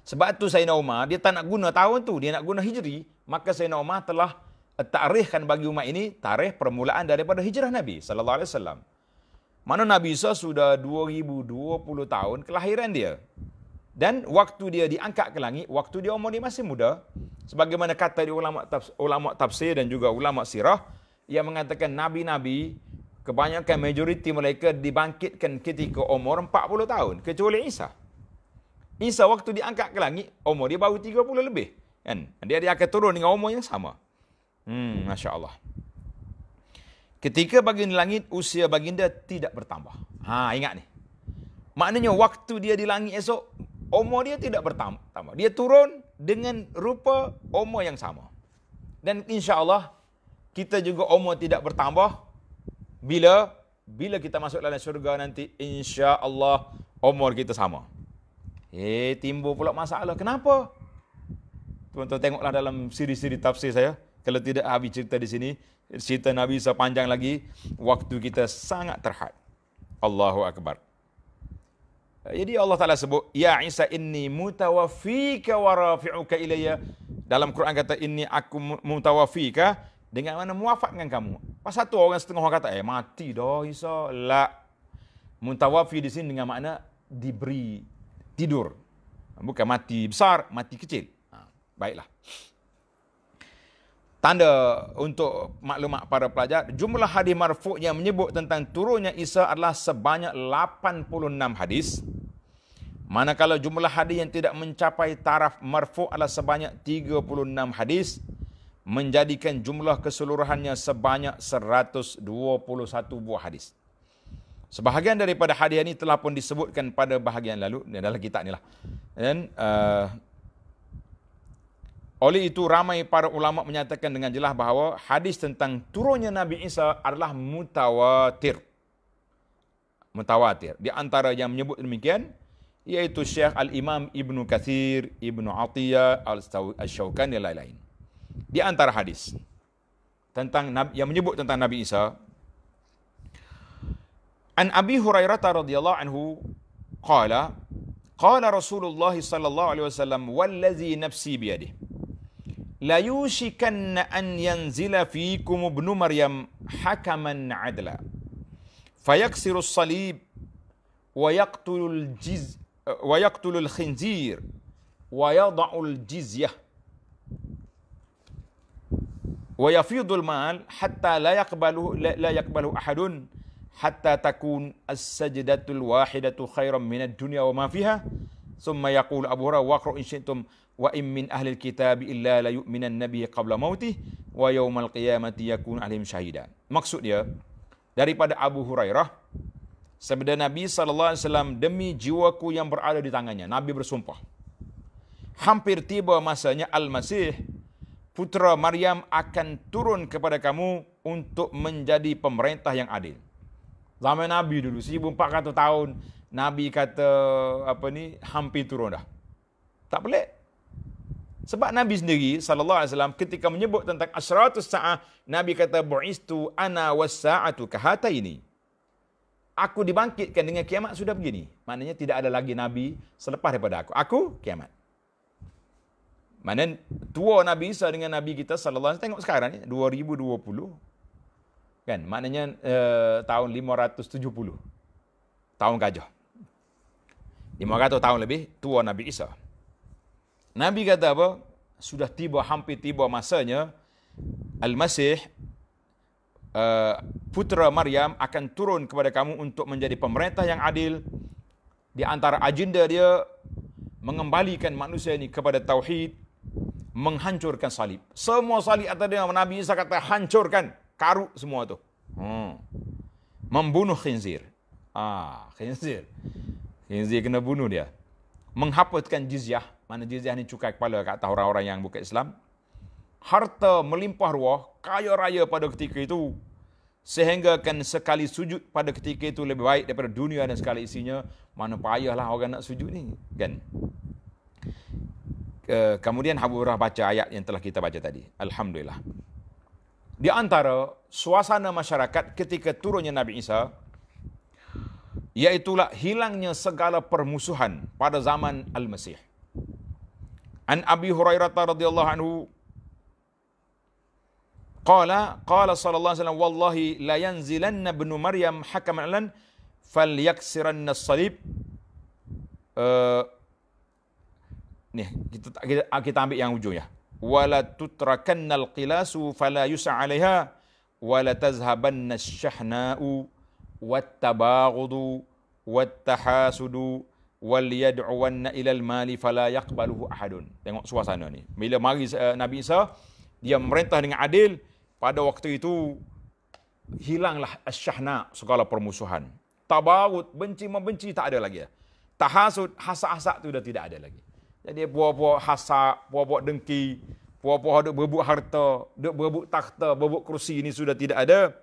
Sebab tu Sayyidina Umar, dia tak nak guna tahun tu, dia nak guna Hijri. Maka Sayyidina Umar telah tarikhkan bagi umat ini tarikh permulaan daripada hijrah Nabi SAW. Mana Nabi Isa sudah 2020 tahun kelahiran dia. Dan waktu dia diangkat ke langit, waktu dia umur dia masih muda. Sebagaimana kata di ulama tafsir dan juga ulama sirah, yang mengatakan Nabi-Nabi, kebanyakan majoriti mereka dibangkitkan ketika umur 40 tahun. Kecuali Isa. Isa waktu diangkat ke langit, umur dia baru 30 lebih. Kan? Dia akan turun dengan umur yang sama. Masya Allah. Ketika baginda langit, usia baginda tidak bertambah. Ingat ni. Maknanya waktu dia di langit esok, umur dia tidak bertambah. Dia turun dengan rupa umur yang sama. Dan insya Allah, kita juga umur tidak bertambah. Bila kita masuk dalam syurga nanti, insya Allah umur kita sama. Timbul pula masalah. Kenapa? Tuan-tuan tengoklah dalam siri-siri tafsir saya. Kalau tidak habis cerita di sini, cerita Nabi Isa panjang lagi, waktu kita sangat terhad. Allahu Akbar. Jadi Allah Ta'ala sebut, Ya Isa inni mutawaffika wa rafi'uka ilayya. Dalam Quran kata, inni aku mutawaffika, dengan mana mewafatkan kamu. Pas satu orang setengah orang kata, mati dah Isa. La. Mutawaffi di sini dengan makna diberi tidur. Bukan mati besar, mati kecil. Baiklah. Tanda untuk maklumat para pelajar, jumlah hadis marfu' yang menyebut tentang turunnya Isa adalah sebanyak 86 hadis. Manakala jumlah hadis yang tidak mencapai taraf marfu' adalah sebanyak 36 hadis, menjadikan jumlah keseluruhannya sebanyak 121 buah hadis. Sebahagian daripada hadis ini telah pun disebutkan pada bahagian lalu dalam kitab inilah. Dan oleh itu ramai para ulama menyatakan dengan jelas bahawa hadis tentang turunnya Nabi Isa adalah mutawatir. Mutawatir. Di antara yang menyebut demikian iaitu Syekh Al-Imam Ibnu Katsir, Ibnu Atiyah, Al-Syaukani dan lain-lain. Di antara hadis tentang yang menyebut tentang Nabi Isa, An Abi Hurairah radhiyallahu anhu qala Rasulullah sallallahu alaihi wasallam wallazi nafsi biyadihi la yushikanna an yanzila fiikum ibnu Maryam hakaman adla fayaksiru as-salib wa yaqtulu al-khinzir wa yada'u al-jizyah wa yafidu al-mal hatta la yaqbalu ahadun hatta takun as-sajdatul wahidatu khairan minad dunya wa ma fiha thumma yaqulu Abu Hurairah waqra in syi'tum wa in min ahli al-kitab illa la yu'minan nabiy qabla mautih wa yaumal qiyamati yakun alaihim syahida. Maksud dia daripada Abu Hurairah, sabda Nabi sallallahu alaihi wasallam, demi jiwaku yang berada di tangannya, Nabi bersumpah, hampir tiba masanya Al-Masih putra Maryam akan turun kepada kamu untuk menjadi pemerintah yang adil. Zaman Nabi dulu, 1400 tahun, Nabi kata hampir turun dah. Tak pelik. Sebab Nabi sendiri sallallahu alaihi wasallam ketika menyebut tentang asyratus saah, Nabi kata bu'istu ana was-sa'atu kahataini. Aku dibangkitkan dengan kiamat sudah begini. Maknanya tidak ada lagi nabi selepas daripada aku. Aku kiamat. Maknanya tua Nabi Isa dengan Nabi kita sallallahu alaihi wasallam, tengok sekarang ni 2020. Kan? Maknanya tahun 570. Tahun gajah. 500 tahun lebih tua Nabi Isa. Nabi kata apa? Sudah hampir tiba masanya Al-Masih putera Maryam akan turun kepada kamu untuk menjadi pemerintah yang adil. Di antara agenda dia mengembalikan manusia ini kepada tauhid, menghancurkan salib. Semua salib atas dia Nabi Isa kata hancurkan, karut semua tu. Membunuh khinzir. Khinzir kena bunuh dia. Menghapuskan jizyah. Mana jizyah ni cukai kepala kat atas orang-orang yang bukan Islam. Harta melimpah ruah, kaya raya pada ketika itu. Sehingga kan sekali sujud pada ketika itu lebih baik daripada dunia dan segala isinya. Mana payahlah orang nak sujud ni. Kan? Kemudian Abu Hurairah baca ayat yang telah kita baca tadi. Alhamdulillah. Di antara suasana masyarakat ketika turunnya Nabi Isa, iaitulah hilangnya segala permusuhan pada zaman Al-Masih. An Abi Hurairah radhiyallahu anhu qala sallallahu alaihi wasallam wallahi la yanzilanna ibnu Maryam hakaman lan falyaksiranna as-salib. Ni kita ambil yang ujung ya. Wala tutrakanna al-qilasu fala yus'a 'alaiha wala tazhabanna asy-syahna'u wat-tabaghudu wat-tahasudu wal yad'uwanna ilal mali fala yaqbaluhu ahadun. Tengok suasana ni. Bila mari Nabi Isa, dia memerintah dengan adil, pada waktu itu hilanglah asyahna, segala permusuhan. Tabaghut, benci-membenci tak ada lagi. Tahasud, hasad-hasad tu dah tidak ada lagi. Jadi puak-puak hasad, puak-puak dengki, puak-puak duk berebut harta, duk berebut takhta, berebut kerusi ini sudah tidak ada.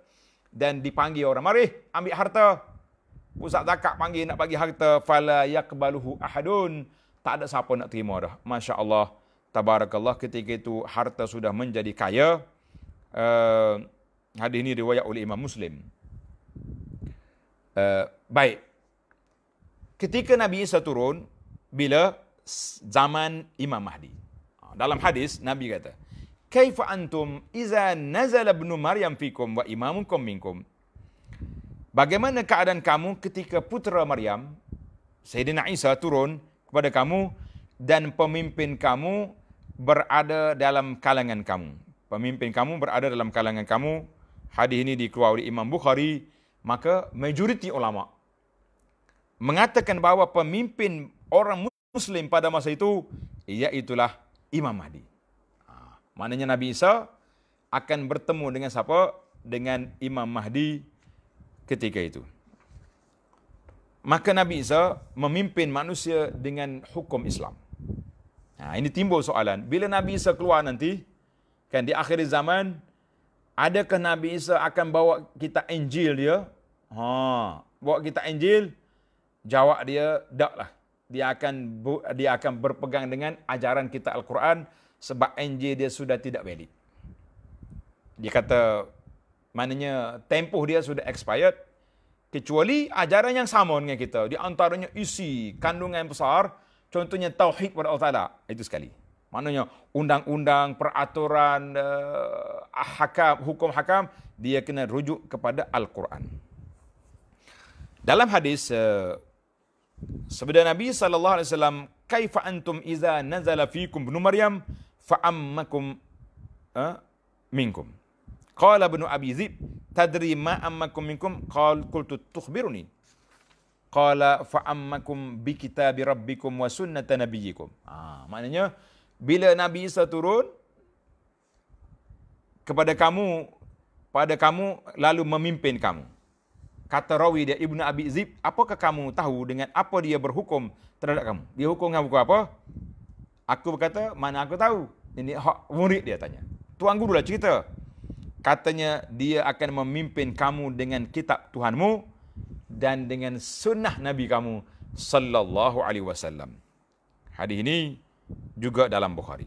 Dan dipanggil orang, mari ambil harta. Pusat zakat panggil nak bagi harta, fala yaqbaluhu ahadun, tak ada siapa nak terima dah. Masya-Allah, tabarakallah, ketika itu harta sudah menjadi kaya. Hadis ini riwayat oleh Imam Muslim. Baik. Ketika Nabi Isa turun bila zaman Imam Mahdi. Dalam hadis Nabi kata, "Kaifa antum iza nazala ibnu Maryam fikum wa imamukum minkum?" Bagaimana keadaan kamu ketika putera Maryam, Sayyidina Isa turun kepada kamu dan pemimpin kamu berada dalam kalangan kamu. Pemimpin kamu berada dalam kalangan kamu. Hadis ini dikeluarkan oleh Imam Bukhari. Maka majoriti ulama mengatakan bahawa pemimpin orang Muslim pada masa itu iaitulah Imam Mahdi. Maknanya Nabi Isa akan bertemu dengan siapa? Dengan Imam Mahdi ketika itu. Maka Nabi Isa memimpin manusia dengan hukum Islam. Ini timbul soalan. Bila Nabi Isa keluar nanti, kan di akhir zaman, adakah Nabi Isa akan bawa kita Injil dia? Bawa kita Injil? Jawab dia, taklah. Dia akan berpegang dengan ajaran kita Al-Quran, sebab Injil dia sudah tidak valid. Dia kata, maknanya tempoh dia sudah expired, kecuali ajaran yang sama dengan kita. Di antaranya isi kandungan besar, contohnya tauhid kepada Allah Ta'ala. Itu sekali. Maknanya undang-undang, peraturan, hukum hakam, dia kena rujuk kepada Al-Quran. Dalam hadis sabda Nabi sallallahu alaihi wasallam, "Kaifa antum iza nazala fikum ibnu Maryam fa ammakum minkum?" Qala ibnu Abi Zib, "Tadri ma ammakum minkum?" Qultu tukhbiruni. Qala fa ammakum bi kitabi rabbikum wa sunnata nabiyyikum. Maknanya bila Nabi Isa turun kepada kamu, pada kamu lalu memimpin kamu. Kata rawi dia Ibnu Abi Zib, apakah kamu tahu dengan apa dia berhukum terhadap kamu? Dia hukum dengan hukum apa? Aku berkata, mana aku tahu? Ini hak murid dia tanya. Tuan guru lah cerita. Katanya dia akan memimpin kamu dengan kitab Tuhanmu dan dengan sunnah Nabi kamu sallallahu alaihi wasallam. Hadis ini juga dalam Bukhari.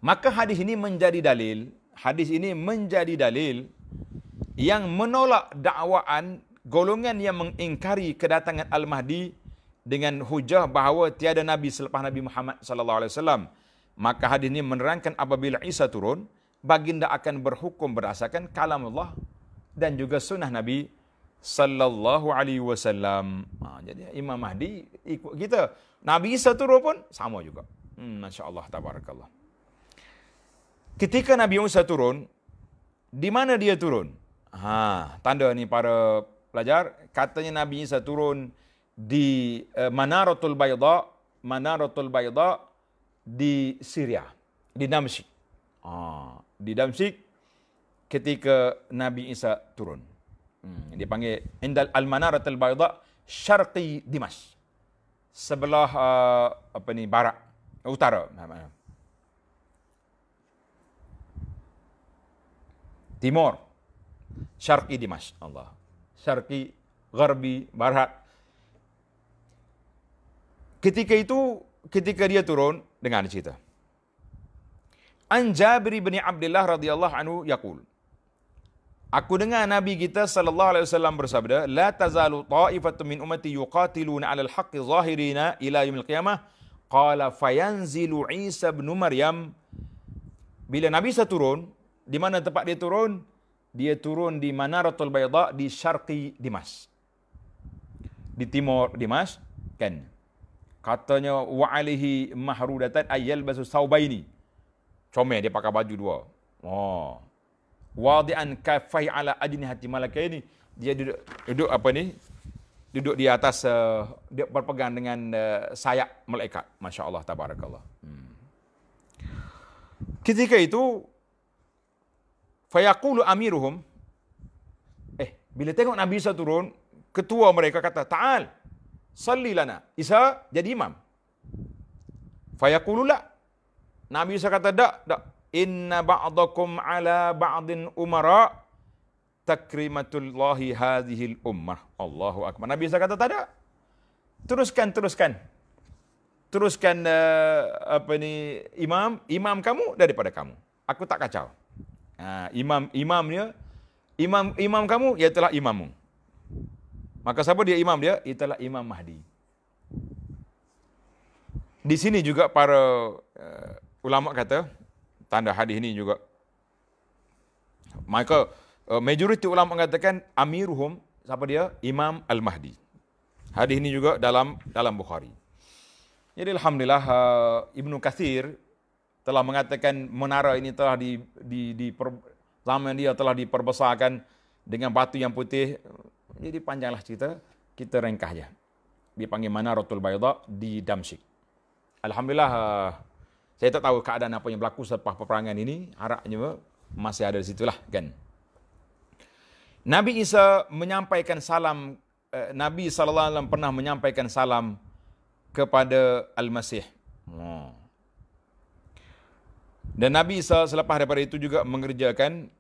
Maka hadis ini menjadi dalil yang menolak dakwaan golongan yang mengingkari kedatangan Al-Mahdi dengan hujah bahawa tiada nabi selepas Nabi Muhammad sallallahu alaihi wasallam. Maka hadis ini menerangkan apabila Isa turun, baginda akan berhukum berdasarkan kalam Allah dan juga sunnah Nabi sallallahu alaihi wasallam. Jadi Imam Mahdi ikut kita. Nabi Isa turun pun sama juga. Masya-Allah, tabarakallah. Ketika Nabi Musa turun, di mana dia turun? Tanda ni para pelajar, katanya Nabi Isa turun di Manaratul Bayda di Syria, di Damsyik. Di Damsyik ketika Nabi Isa turun. Dia panggil Indal Al-Manaratul Bayda Syarqi Dimash. Sebelah barat, utara. Timur. Syarqi Dimash. Allah. Syarqi, Gharbi, Barat. Ketika dia turun, dengar cerita. An Jabir bin Abdullah radhiyallahu anhu yaqul. Aku dengar Nabi kita sallallahu alaihi wasallam bersabda, la tazalu ta'ifatun min ummati yuqatiluna 'alal haqqi zahirina ila yaumil qiyamah. Qala fayanzilu Isa bin Maryam. Bila Nabi Isa turun, di mana tempat dia turun? Dia turun di Manaratul Bayda di Syarqi Dimash. Di timur Dimash, kan. Katanya wa alihi mahrudatan ayyal basu saubaini. Comel dia pakai baju dua. Wadi'an kafai ala ajnihati malakaini. Dia duduk duduk di atas, dia berpegang dengan sayap malaikat. Masya-Allah, tabarakallah. Ketika itu fayaqulu amiruhum, bila tengok Nabi Isa turun, ketua mereka kata, ta'al salli lana. Isa jadi imam. Fayaqulu la. Nabi Isa kata, tak. Inna ba'dakum ala ba'din umara takrimatullahi hadhil ummah. Allahu akbar. Nabi Isa kata, tak ada. Teruskan. Teruskan imam kamu daripada kamu. Aku tak kacau. Imam kamu ialah imammu. Maka siapa dia imam dia? Itulah Imam Mahdi. Di sini juga para ulama kata, tanda hadis ini juga. Maka majoriti ulama mengatakan amiruhum, siapa dia? Imam Al-Mahdi. Hadis ini juga dalam Bukhari. Jadi alhamdulillah Ibnu Katsir telah mengatakan menara ini telah zaman dia telah diperbesarkan dengan batu yang putih. Jadi panjanglah cerita, kita ringkas je. Dipanggil Manaratul Bayda di Damsyik. Alhamdulillah, saya tak tahu keadaan apa yang berlaku selepas peperangan ini, harapnya masih ada di situlah, kan. Nabi Isa menyampaikan salam, Nabi SAW pernah menyampaikan salam kepada Al-Masih. Dan Nabi Isa selepas daripada itu juga mengerjakan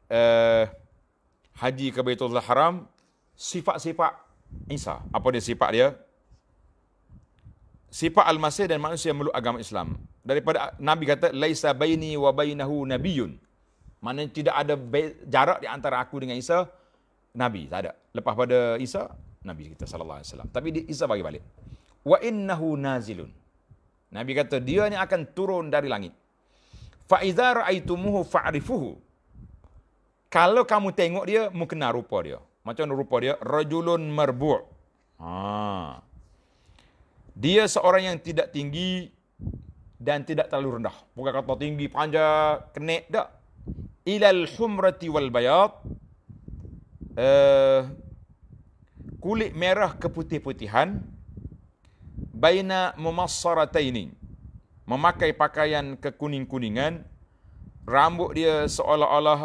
haji ke Baitullah Haram. Sifat-sifat Isa, apa dia sifat dia? Sifat Al-Masih dan manusia meluk agama Islam. Daripada Nabi kata, laisa baini wa bainahu nabiyyun. Maknanya tidak ada jarak di antara aku dengan Isa, Nabi. Tak ada. Lepas pada Isa, Nabi kita sallallahu alaihi wasallam. Tapi Isa bagi balik. Wa innahu nazilun. Nabi kata, dia ni akan turun dari langit. Fa idza ra'aitumuhu fa'rifuhu. Kalau kamu tengok dia, mu kenal rupa dia. Macam rupa dia, rajulun marbu'. Dia seorang yang tidak tinggi dan tidak terlalu rendah. Bukan kata tinggi, panjang, kenek, tak. Ilal humrati wal bayad. Kulit merah keputih-putihan. Baina mumassarataini. Memakai pakaian kekuning-kuningan. Rambut dia seolah-olah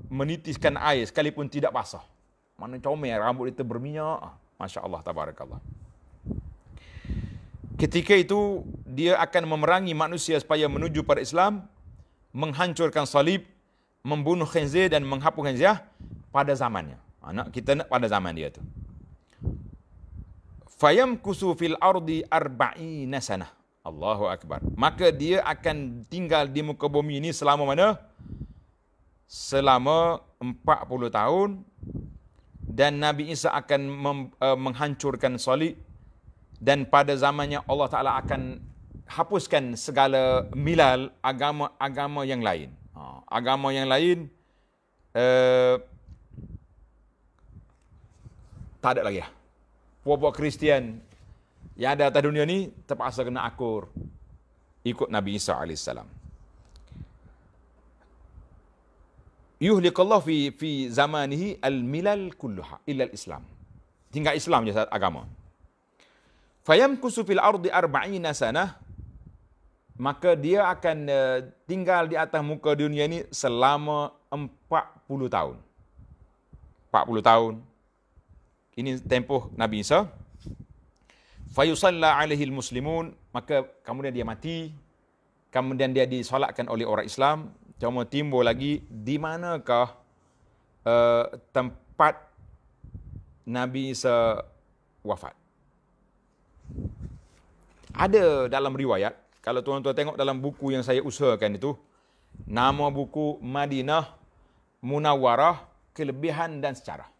menitiskan air sekalipun tidak basah. Mana comel, rambut dia berminyak. Masya Allah, tabarakallah. Ketika itu, dia akan memerangi manusia supaya menuju pada Islam, menghancurkan salib, membunuh khinzir dan menghapus khinzir pada zamannya. Anak kita nak pada zaman dia tu. Fayamkusu fil ardi arba'ina sanah. Allahu akbar. Maka dia akan tinggal di muka bumi ini selama mana? Selama 40 tahun. Dan Nabi Isa akan menghancurkan salib. Dan pada zamannya Allah Ta'ala akan hapuskan segala milal agama-agama yang lain. Agama yang lain tak ada lagi. Puak-puak Kristian yang ada atas dunia ni terpaksa kena akur ikut Nabi Isa AS. Yuhliqallahu fi zamanihi al-milal kulluha illa al-Islam. Tinggal Islam je agama. Fayamkusu fil ardi arba'ina sanah. Maka dia akan tinggal di atas muka dunia ini selama 40 tahun. 40 tahun. Ini tempoh Nabi Isa. Fayusalla alaihi muslimun, maka kemudian dia mati, kemudian dia disolatkan oleh orang Islam. Cuma timbul lagi di manakah tempat Nabi Isa wafat. Ada dalam riwayat, kalau tuan-tuan tengok dalam buku yang saya usahakan itu, nama buku Madinah Munawwarah, Kelebihan dan Sejarah.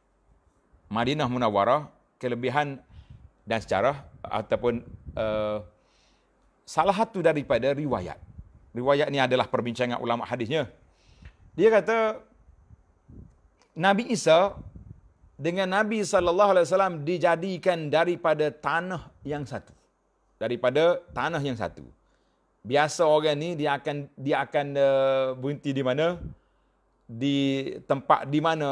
Madinah Munawwarah, Kelebihan dan Sejarah, ataupun salah satu daripada riwayat. Riwayat ini adalah perbincangan ulama hadisnya. Dia kata Nabi Isa dengan Nabi SAW dijadikan daripada tanah yang satu. Daripada tanah yang satu. Biasa orang ni dia akan berhenti di mana? Di tempat di mana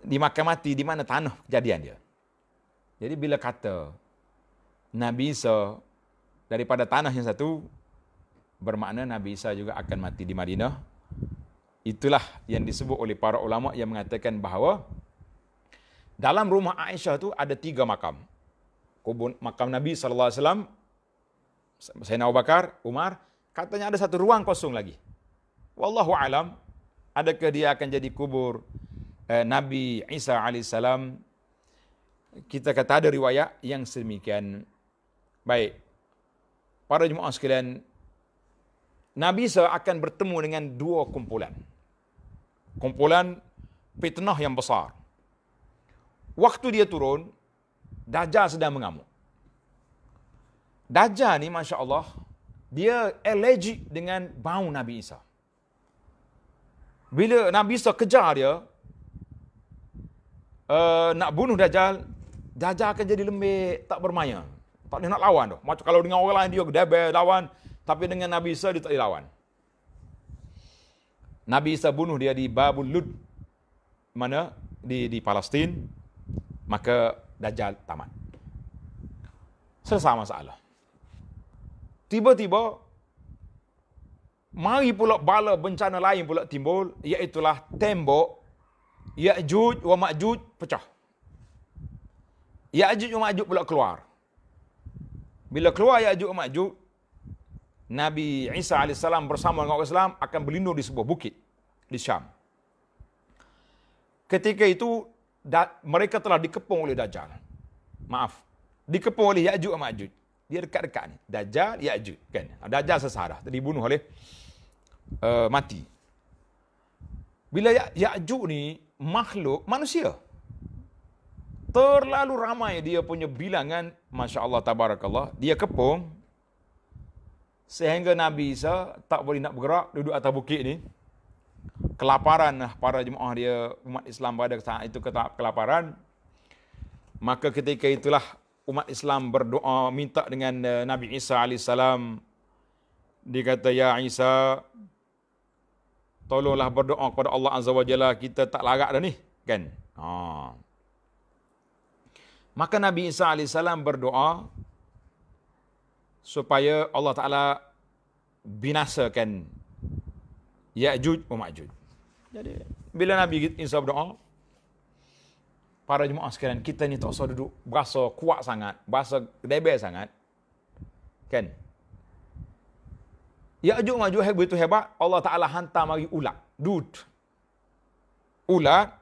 dimakan mati, di mana tanah kejadian dia. Jadi bila kata Nabi Isa daripada tanah yang satu, bermakna Nabi Isa juga akan mati di Madinah. Itulah yang disebut oleh para ulama yang mengatakan bahawa dalam rumah Aisyah tu ada 3 makam. Makam Nabi SAW, Sayyidina Abu Bakar, Umar, katanya ada 1 ruang kosong lagi. Wallahu alam, adakah dia akan jadi kubur Nabi Isa AS? Kita kata ada riwayat yang sedemikian. Baik, para jemaah sekalian, Nabi Isa akan bertemu dengan 2 kumpulan. Kumpulan fitnah yang besar. Waktu dia turun, Dajjal sedang mengamuk. Dajjal ni Masya Allah, dia allergic dengan bau Nabi Isa. Bila Nabi Isa kejar dia, nak bunuh Dajjal, Dajjal akan jadi lembik, tak bermaya. Tak boleh nak lawan tu. Macam kalau dengan orang lain dia gedebel lawan, tapi dengan Nabi Isa dia tak boleh lawan. Nabi Isa bunuh dia di Babul Lud, mana di Palestin, maka Dajjal tamat. Selesai masalah. Tiba-tiba mari pula bala bencana lain pula timbul, iaitulah tembok Ya'juj wa Ma'juj pecah. Ya'juj wa Ma'juj pula keluar. Bila keluar Ya'juj wa Ma'juj, Nabi Isa AS bersama dengan orang Islam akan berlindung di sebuah bukit di Syam. Ketika itu mereka telah dikepung oleh Dajjal. Maaf, dikepung oleh Ya'juj wa Ma'juj. Dia dekat-dekat ni. Dajjal, Ya'juj kan. Dajjal sesadah, dibunuh oleh mati. Bila Ya'juj ni makhluk manusia, terlalu ramai dia punya bilangan, Masya Allah tabarakallah, dia kepung sehingga Nabi Isa tak boleh nak bergerak, duduk atas bukit ni. Kelaparan para jemaah dia, umat Islam pada saat itu kelaparan. Maka ketika itulah umat Islam berdoa minta dengan Nabi Isa AS. Dia kata, ya Isa, tolonglah berdoa kepada Allah Azza wa Jalla, kita tak larat dah ni kan. Maka Nabi Isa AS berdoa supaya Allah Ta'ala binasakan Ya'juj wa Ma'juj. Jadi bila Nabi Isa berdoa, para jemaah sekalian, kita ni tak usah duduk berasa kuat sangat, berasa debel sangat kan. Ya'juj wa Ma'juj begitu hebat, Allah Ta'ala hantar mari ulat, dud. Ulat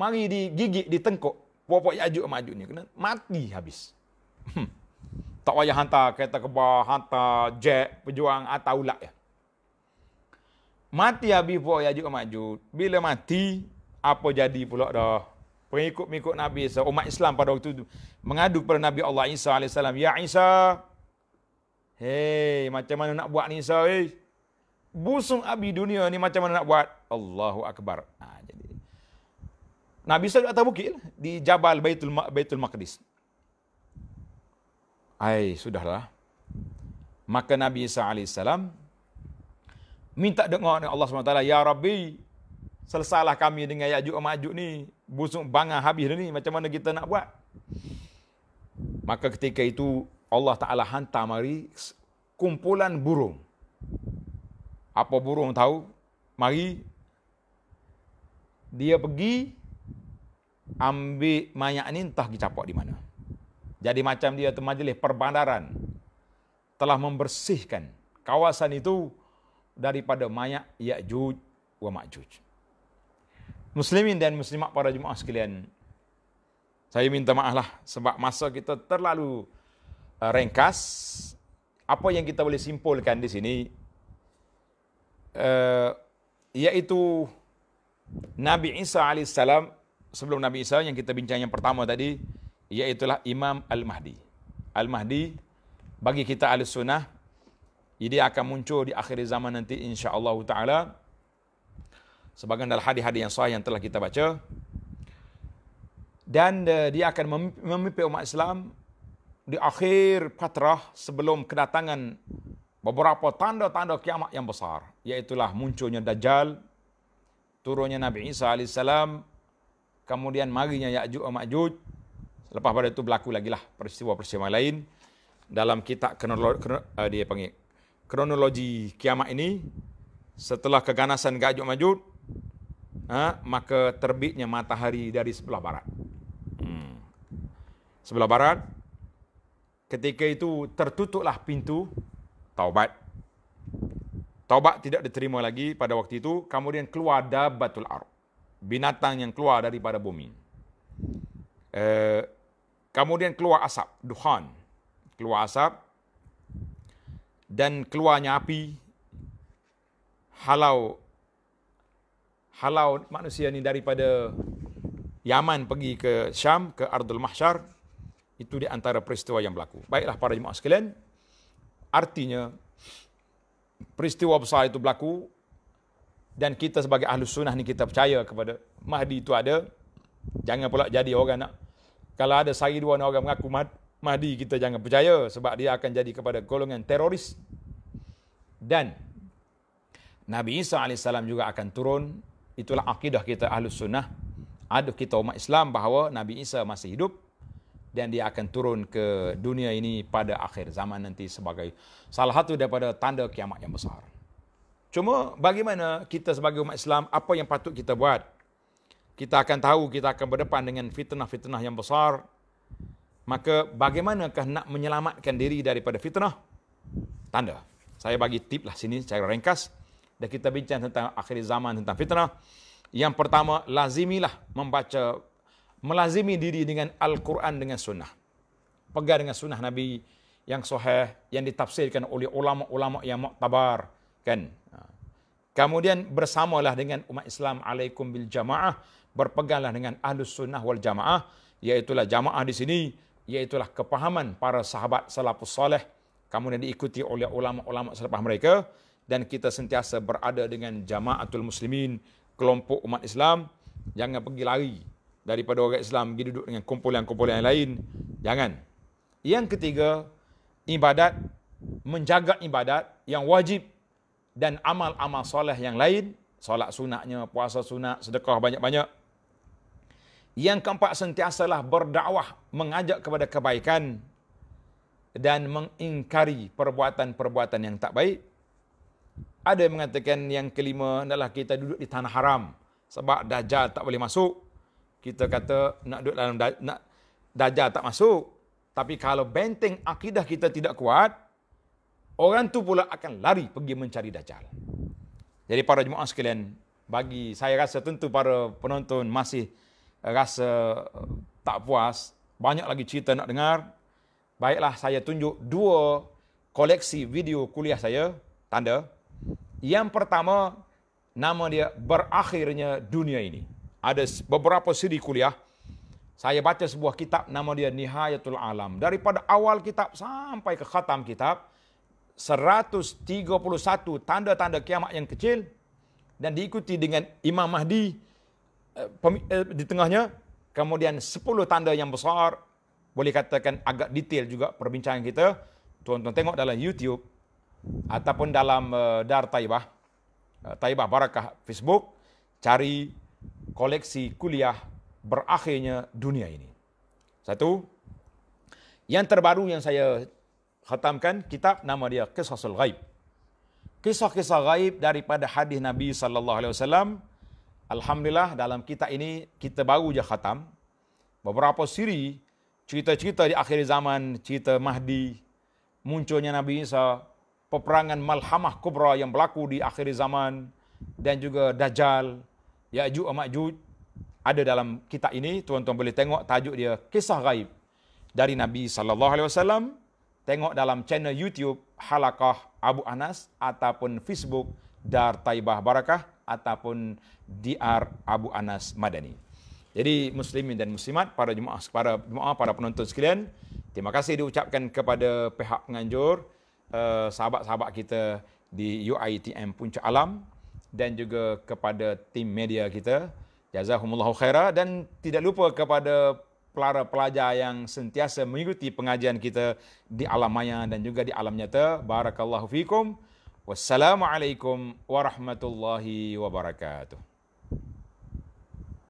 mari digigit, ditengkuk, puak-puak Ya'juj Ma'juj ni kena mati habis. Tak payah hantar kereta kebah, hantar jet, pejuang atau ulat ya. Mati habis puak Ya'juj Ma'juj. Bila mati, apa jadi pula dah? Pengikut-pengikut Nabi Isa, umat Islam pada waktu itu mengadu kepada Nabi Allah Isa AS. Ya Isa, hei, macam mana nak buat ni Isa? Hey? Busung abi dunia ni macam mana nak buat? Allahu Akbar. Jadi Nabi Isa duduk atas bukit di Jabal Baitul Maqdis. Sudahlah. Maka Nabi Isa AS minta dengar dengan Allah SWT. Ya Rabbi, selesailah kami dengan Ya'juj Ma'juj ni. Busuk bangang habis dah ni. Macam mana kita nak buat? Maka ketika itu Allah Ta'ala hantar mari kumpulan burung. Apa burung tahu? Mari dia pergi ambil mayat ni entah dicapak di mana. Jadi macam dia tu majlis perbandaran telah membersihkan kawasan itu daripada mayat Ya'juj wa Ma'juj. Muslimin dan muslimat para jemaah sekalian, saya minta maaf lah sebab masa kita terlalu ringkas. Apa yang kita boleh simpulkan di sini, iaitu Nabi Isa AS, sebelum Nabi Isa yang kita bincang yang pertama tadi, iaitulah Imam Al-Mahdi. Al-Mahdi bagi kita Ahlus Sunnah, dia akan muncul di akhir zaman nanti insya-Allah taala. Sebagian dalam hadis-hadis yang sahih yang telah kita baca. Dan dia akan memimpin umat Islam di akhir fatrah sebelum kedatangan beberapa tanda-tanda kiamat yang besar. Iaitulah munculnya Dajjal, turunnya Nabi Isa AS, kemudian marinya Ya'juj Ma'juj. Lepas pada itu berlaku lagi lah peristiwa-peristiwa lain. Dalam kitab kronologi kiamat ini, setelah keganasan Ya'juj Ma'juj, maka terbitnya matahari dari sebelah barat. Sebelah barat, ketika itu tertutuplah pintu taubat. Taubat tidak diterima lagi pada waktu itu. Kemudian keluar dabbatul ard, binatang yang keluar daripada bumi. Kemudian keluar asap, dukhan. Keluar asap dan keluarnya api. Halau manusia ni daripada Yaman pergi ke Syam, ke Ardul Mahsyar. Itu di antara peristiwa yang berlaku. Baiklah para jemaah sekalian, artinya peristiwa besar itu berlaku dan kita sebagai Ahlus Sunnah ni kita percaya kepada Mahdi itu ada. Jangan pula jadi orang nak, kalau ada sehari dua orang mengaku Mahdi, kita jangan percaya sebab dia akan jadi kepada golongan teroris. Dan Nabi Isa AS juga akan turun. Itulah akidah kita Ahlus Sunnah, akidah kita umat Islam bahawa Nabi Isa masih hidup dan dia akan turun ke dunia ini pada akhir zaman nanti sebagai salah satu daripada tanda kiamat yang besar. Cuma bagaimana kita sebagai umat Islam, apa yang patut kita buat? Kita akan tahu kita akan berdepan dengan fitnah-fitnah yang besar. Maka bagaimanakah nak menyelamatkan diri daripada fitnah? Tanda. Saya bagi tip lah sini secara ringkas. Dan kita bincang tentang akhir zaman, tentang fitnah. Yang pertama, melazimi diri dengan Al-Quran, dengan sunnah. Pegang dengan sunnah Nabi yang sahih, yang ditafsirkan oleh ulama-ulama yang muktabar, kan? Kemudian bersamalah dengan umat Islam, alaikum bil jamaah, berpeganglah dengan Ahlus Sunnah wal Jamaah, iaitulah jamaah di sini, iaitulah kepahaman para sahabat salafus salih, kemudian diikuti oleh ulama-ulama selepas mereka, dan kita sentiasa berada dengan jamaatul muslimin, kelompok umat Islam. Jangan pergi lari daripada orang Islam, pergi duduk dengan kumpulan-kumpulan yang lain. Jangan. Yang ketiga, ibadat, menjaga ibadat yang wajib dan amal-amal soleh yang lain, solat sunatnya, puasa sunat, sedekah banyak-banyak. Yang keempat, sentiasalah berdakwah, mengajak kepada kebaikan dan mengingkari perbuatan-perbuatan yang tak baik. Ada yang mengatakan yang kelima adalah kita duduk di tanah haram sebab Dajjal tak boleh masuk. Kita kata nak duduk dalam Dajjal tak masuk. Tapi kalau benteng akidah kita tidak kuat, orang tu pula akan lari pergi mencari Dajjal. Jadi para jemaah sekalian, bagi saya rasa tentu para penonton masih rasa tak puas, banyak lagi cerita nak dengar, baiklah saya tunjuk 2 koleksi video kuliah saya, tanda. Yang pertama, nama dia Berakhirnya Dunia Ini. Ada beberapa siri kuliah. Saya baca sebuah kitab, nama dia Nihayatul Alam. Daripada awal kitab sampai ke khatam kitab, 131 tanda-tanda kiamat yang kecil, dan diikuti dengan Imam Mahdi di tengahnya. Kemudian 10 tanda yang besar, boleh katakan agak detail juga perbincangan kita. Tuan-tuan tengok dalam YouTube ataupun dalam Dar Taibah, Taibah Barakah Facebook, cari koleksi kuliah Berakhirnya Dunia Ini. Satu. Yang terbaru yang saya khatamkan, kitab nama dia Qisasul Ghaib. Kisah-kisah gaib daripada hadis Nabi SAW. Alhamdulillah, dalam kitab ini kita baru je khatam. Beberapa siri, cerita-cerita di akhir zaman, cerita Mahdi, munculnya Nabi Isa, peperangan Malhamah Kubra yang berlaku di akhir zaman, dan juga Dajjal, Ya'juj wa Ma'juj, ada dalam kitab ini. Tuan-tuan boleh tengok, tajuk dia Kisah Gaib dari Nabi SAW. Tengok dalam channel YouTube Halaqah Abu Anas ataupun Facebook Dar Taibah Barakah ataupun DR Abu Anas Madani. Jadi muslimin dan muslimat, para jemaah, para penonton sekalian, terima kasih diucapkan kepada pihak penganjur, sahabat-sahabat kita di UiTM Puncak Alam, dan juga kepada tim media kita. Jazakumullahu khairah, dan tidak lupa kepada para pelajar yang sentiasa mengikuti pengajian kita di alam maya dan juga di alam nyata. Barakallahu fikum. Wassalamualaikum warahmatullahi wabarakatuh.